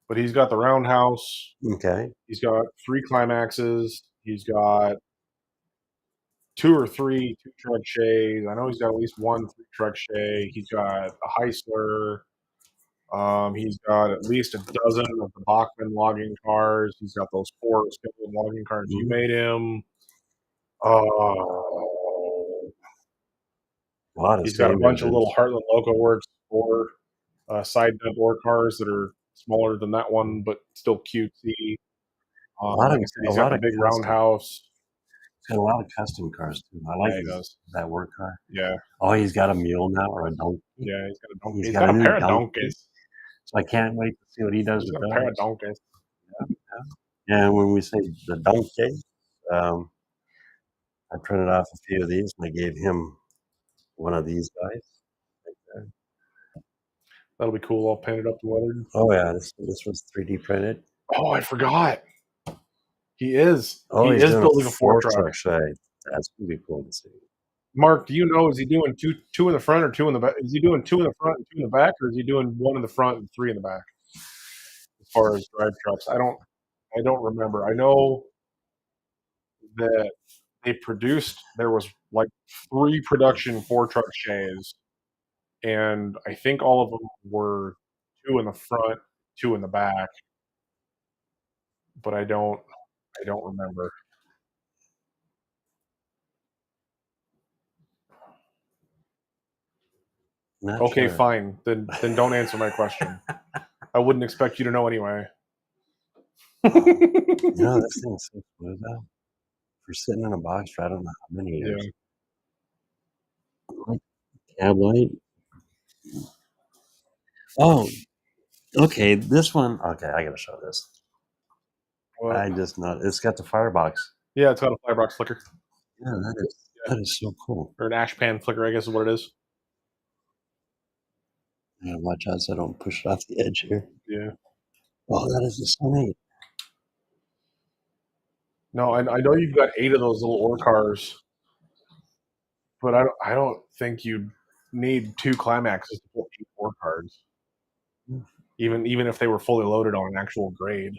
But he's got the roundhouse. Okay. He's got 3 climaxes. He's got 2 or 3 two-truck shays. I know he's got at least 1 three-truck shay. He's got a Heisler. He's got at least a dozen of the Bachmann logging cars. He's got those 4 scheduled logging cars you made him. He's got a bunch of little Heartland Loco Works 4 side bent ore cars that are smaller than that one, but still cutesy. Like I said, he's got the big roundhouse. He's got a lot of custom cars too. I like that work car. Yeah. Oh, he's got a mule now or a donkey. Yeah, he's got a donkey. He's got a pair of donkey. donkeys. So I can't wait to see what he does He's with got a pair of donkeys. Yeah. And when we say the donkey, I printed off a few of these and I gave him one of these guys right there. That'll be cool. All painted up and weathered. Oh yeah, this was 3D printed. Oh, I forgot. He is. Oh, he he's is doing building a four 4-truck. shay. That's gonna be cool to see. Mark, do you know, is he doing two in the front or 2 in the back? Is he doing 2 in the front and 2 in the back, or is he doing 1 in the front and 3 in the back? As far as drive trucks, I don't remember. I know that they produced. There was like 3 production 4-truck shays, and I think all of them were 2 in the front, 2 in the back. But I don't remember. Not Okay, sure. fine. Then don't answer my question. I wouldn't expect you to know anyway. You know, this thing's so smooth though. For sitting in a box for I don't know how many years. Yeah. Cab light. Oh, okay. This one. Okay, I gotta show this. What? I just not. It's got the firebox. Yeah, it's got a firebox flicker. Yeah, that is so cool. Or an ash pan flicker, I guess is what it is. I gotta watch out so I don't push it off the edge here. Yeah. Oh, that is just so neat. No, I know you've got 8 of those little ore cars, but I don't think you need 2 climaxes to pull 8 ore cars. Even if they were fully loaded on an actual grade.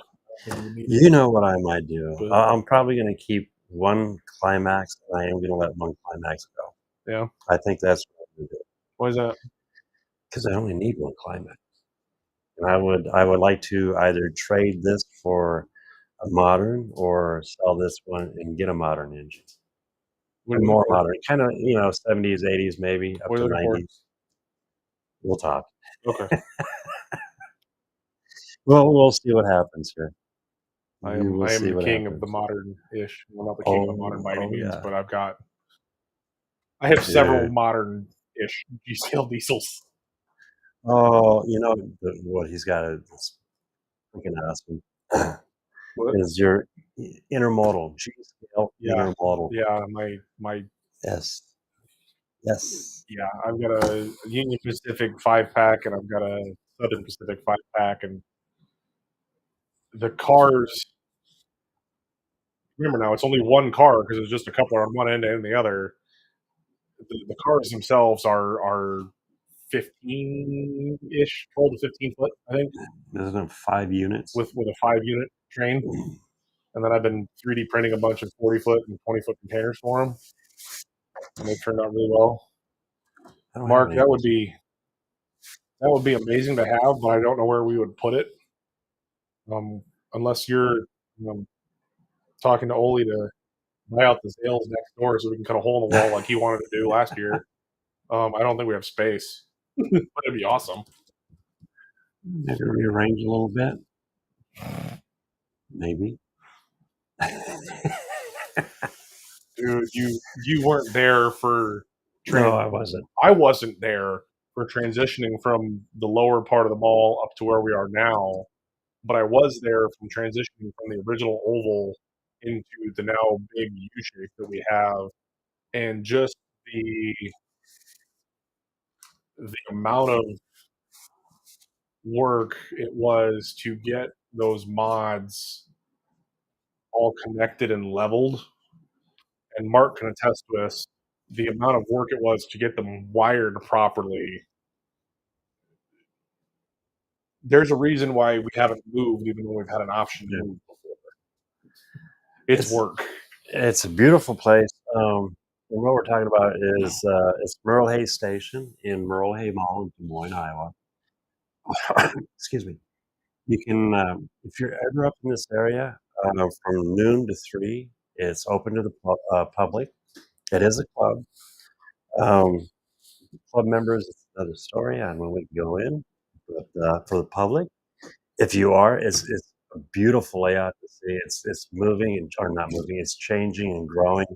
You know what I might do? I'm probably going to keep 1 climax, and I am going to let 1 climax go. Yeah. I think that's what I'm going to do. Why is that? Because I only need 1 climax, and I would like to either trade this for a modern or sell this one and get a modern engine. More modern, kind of 70s, 80s, maybe up to 90s. We'll talk. Okay. Well, we'll see what happens here. I am the king of the modern-ish. Well, not the king of the modern by any means, but I have several modern-ish G-scale diesels. Oh, you know what he's got freaking awesome. What? Is your intermodal, G scale Yeah, intermodal. yeah. My Yes. Yes. yeah. I've got a Union Pacific 5 pack, and I've got a Southern Pacific 5 pack, and the cars. Remember now, it's only one car because there's just a coupler on one end and the other. The cars themselves are 15 ish, 12 to 15 foot, I think, Isn't it 5 units? with a 5 unit train. And then I've been 3D printing a bunch of 40 foot and 20 foot containers for them, and they've turned out really well. I don't have Mark, any of those. that would be amazing to have, but I don't know where we would put it. Unless you're talking to Oli to buy out the sales next door so we can cut a hole in the wall like he wanted to do last year. I don't think we have space, but it'd be awesome. Maybe rearrange a little bit. Maybe. Dude, you weren't there for No, I wasn't. I wasn't there for transitioning from the lower part of the mall up to where we are now, but I was there from transitioning from the original oval into the now big U shape that we have, and just the amount of work it was to get those mods all connected and leveled. And Mark can attest to this, the amount of work it was to get them wired properly. There's a reason why we haven't moved, even though we've had an option to Yeah. move before. It's It's work. it's a beautiful place. And what we're talking about is it's Merle Hay Station in Merle Hay Mall in Des Moines, Iowa. Excuse me. You can, if you're ever up in this area, from noon to 3, it's open to the public. It is a club. Um, Club members, it's another story on when we can go in, but for the public, if you are, it's a beautiful layout to see. It's moving and or not moving, it's changing and growing.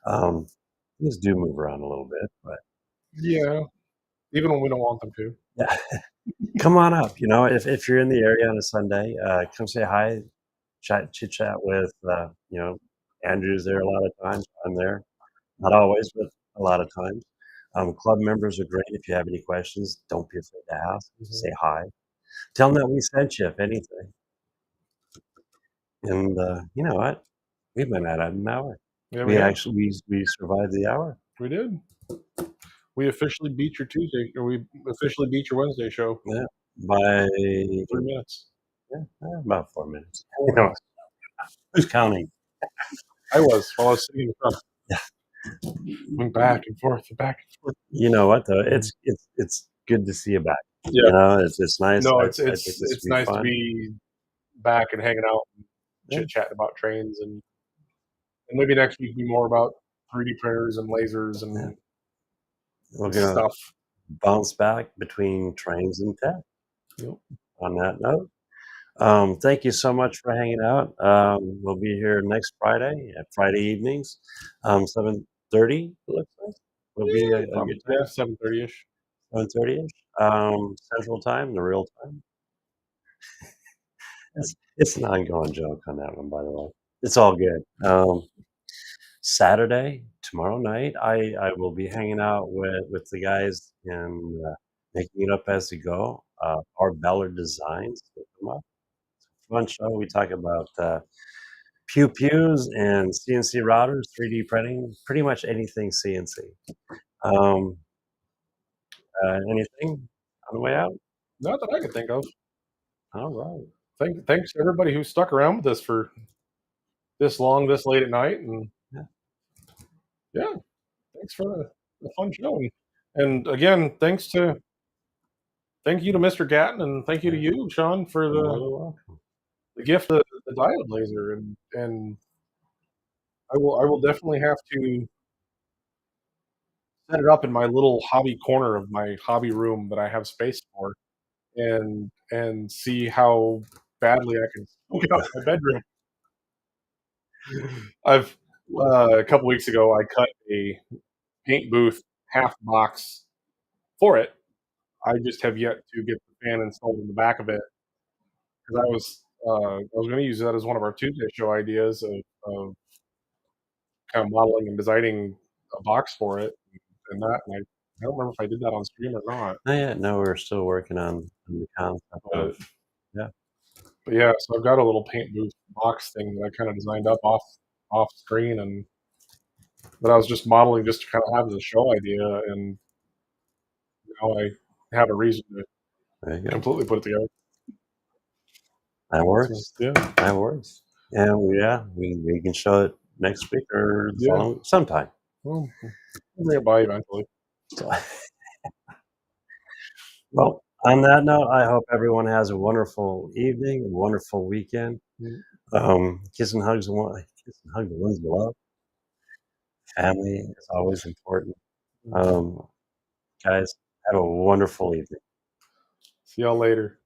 Um, things do move around a little bit, but Yeah, even when we don't want them to. yeah, come on up. If you're in the area on a Sunday, come say hi, chit chat with Andrew's there a lot of times. I'm there, not always, but a lot of times. Club members are great. If you have any questions, don't be afraid to ask. Say hi. Tell them that we sent you, if anything. And you know what? We've been at it an hour. Yeah, we We have. actually we survived the hour. We did. We officially beat your Tuesday, or we officially beat your Wednesday show. Yeah, by 3 minutes. yeah, about 4 minutes. You know, Who's counting? I was while I was sitting in the front, Yeah. going back and forth and back and forth. You know what though? It's good to see you back. Yeah. It's nice. No, I think this it's will be nice to fun. be back and hanging out and Yeah. chit chatting about trains, and maybe next week be more about 3D printers and lasers Yeah. and We're gonna stuff. bounce back between trains and tech. Yep. On that note, thank you so much for hanging out. We'll be here next Friday at Friday evenings, 7:30. It looks like will be a Probably, good time. 7:30 ish. 7:30ish, Central Time, the real time. It's an ongoing joke on that one, by the way. It's all good. Saturday, tomorrow night, I will be hanging out with the guys and making it up as we go. Our Ballard Designs, look 'em up. Fun show. We talk about pew pews and CNC routers, 3D printing, pretty much anything CNC. Um, anything on the way out? Not that I could think of. All right. Thanks to everybody who stuck around with us for this long, this late at night, and Yeah. yeah, thanks for the fun show. And again, thank you to Mr. Gatton, and thank you to you, Sean, for You're more than welcome. the gift of the diode laser, and I will definitely have to set it up in my little hobby corner of my hobby room that I have space for, and see how badly I can smoke it out in my bedroom. I've a couple weeks ago I cut a paint booth half box for it. I just have yet to get the fan installed in the back of it. 'cause I was gonna use that as one of our Tuesday show ideas of kinda modeling and designing a box for it and I don't remember if I did that on stream or not, Not yet, no, we're still working on the concept of but yeah. but yeah, so I've got a little paint booth box thing that I kinda designed up off screen and that I was just modeling just to kinda have as a show idea, and now I have a reason to There you go. completely put it together. That So, works. yeah, That works. And yeah, we can show it next week or the yeah. following sometime. Well, I'll bring it by eventually. So, well, on that note, I hope everyone has a wonderful evening, a wonderful weekend. Mm, Kiss and hugs kiss and hug the ones you love. Family is always important. mm. Um, guys, have a wonderful evening. See y'all later.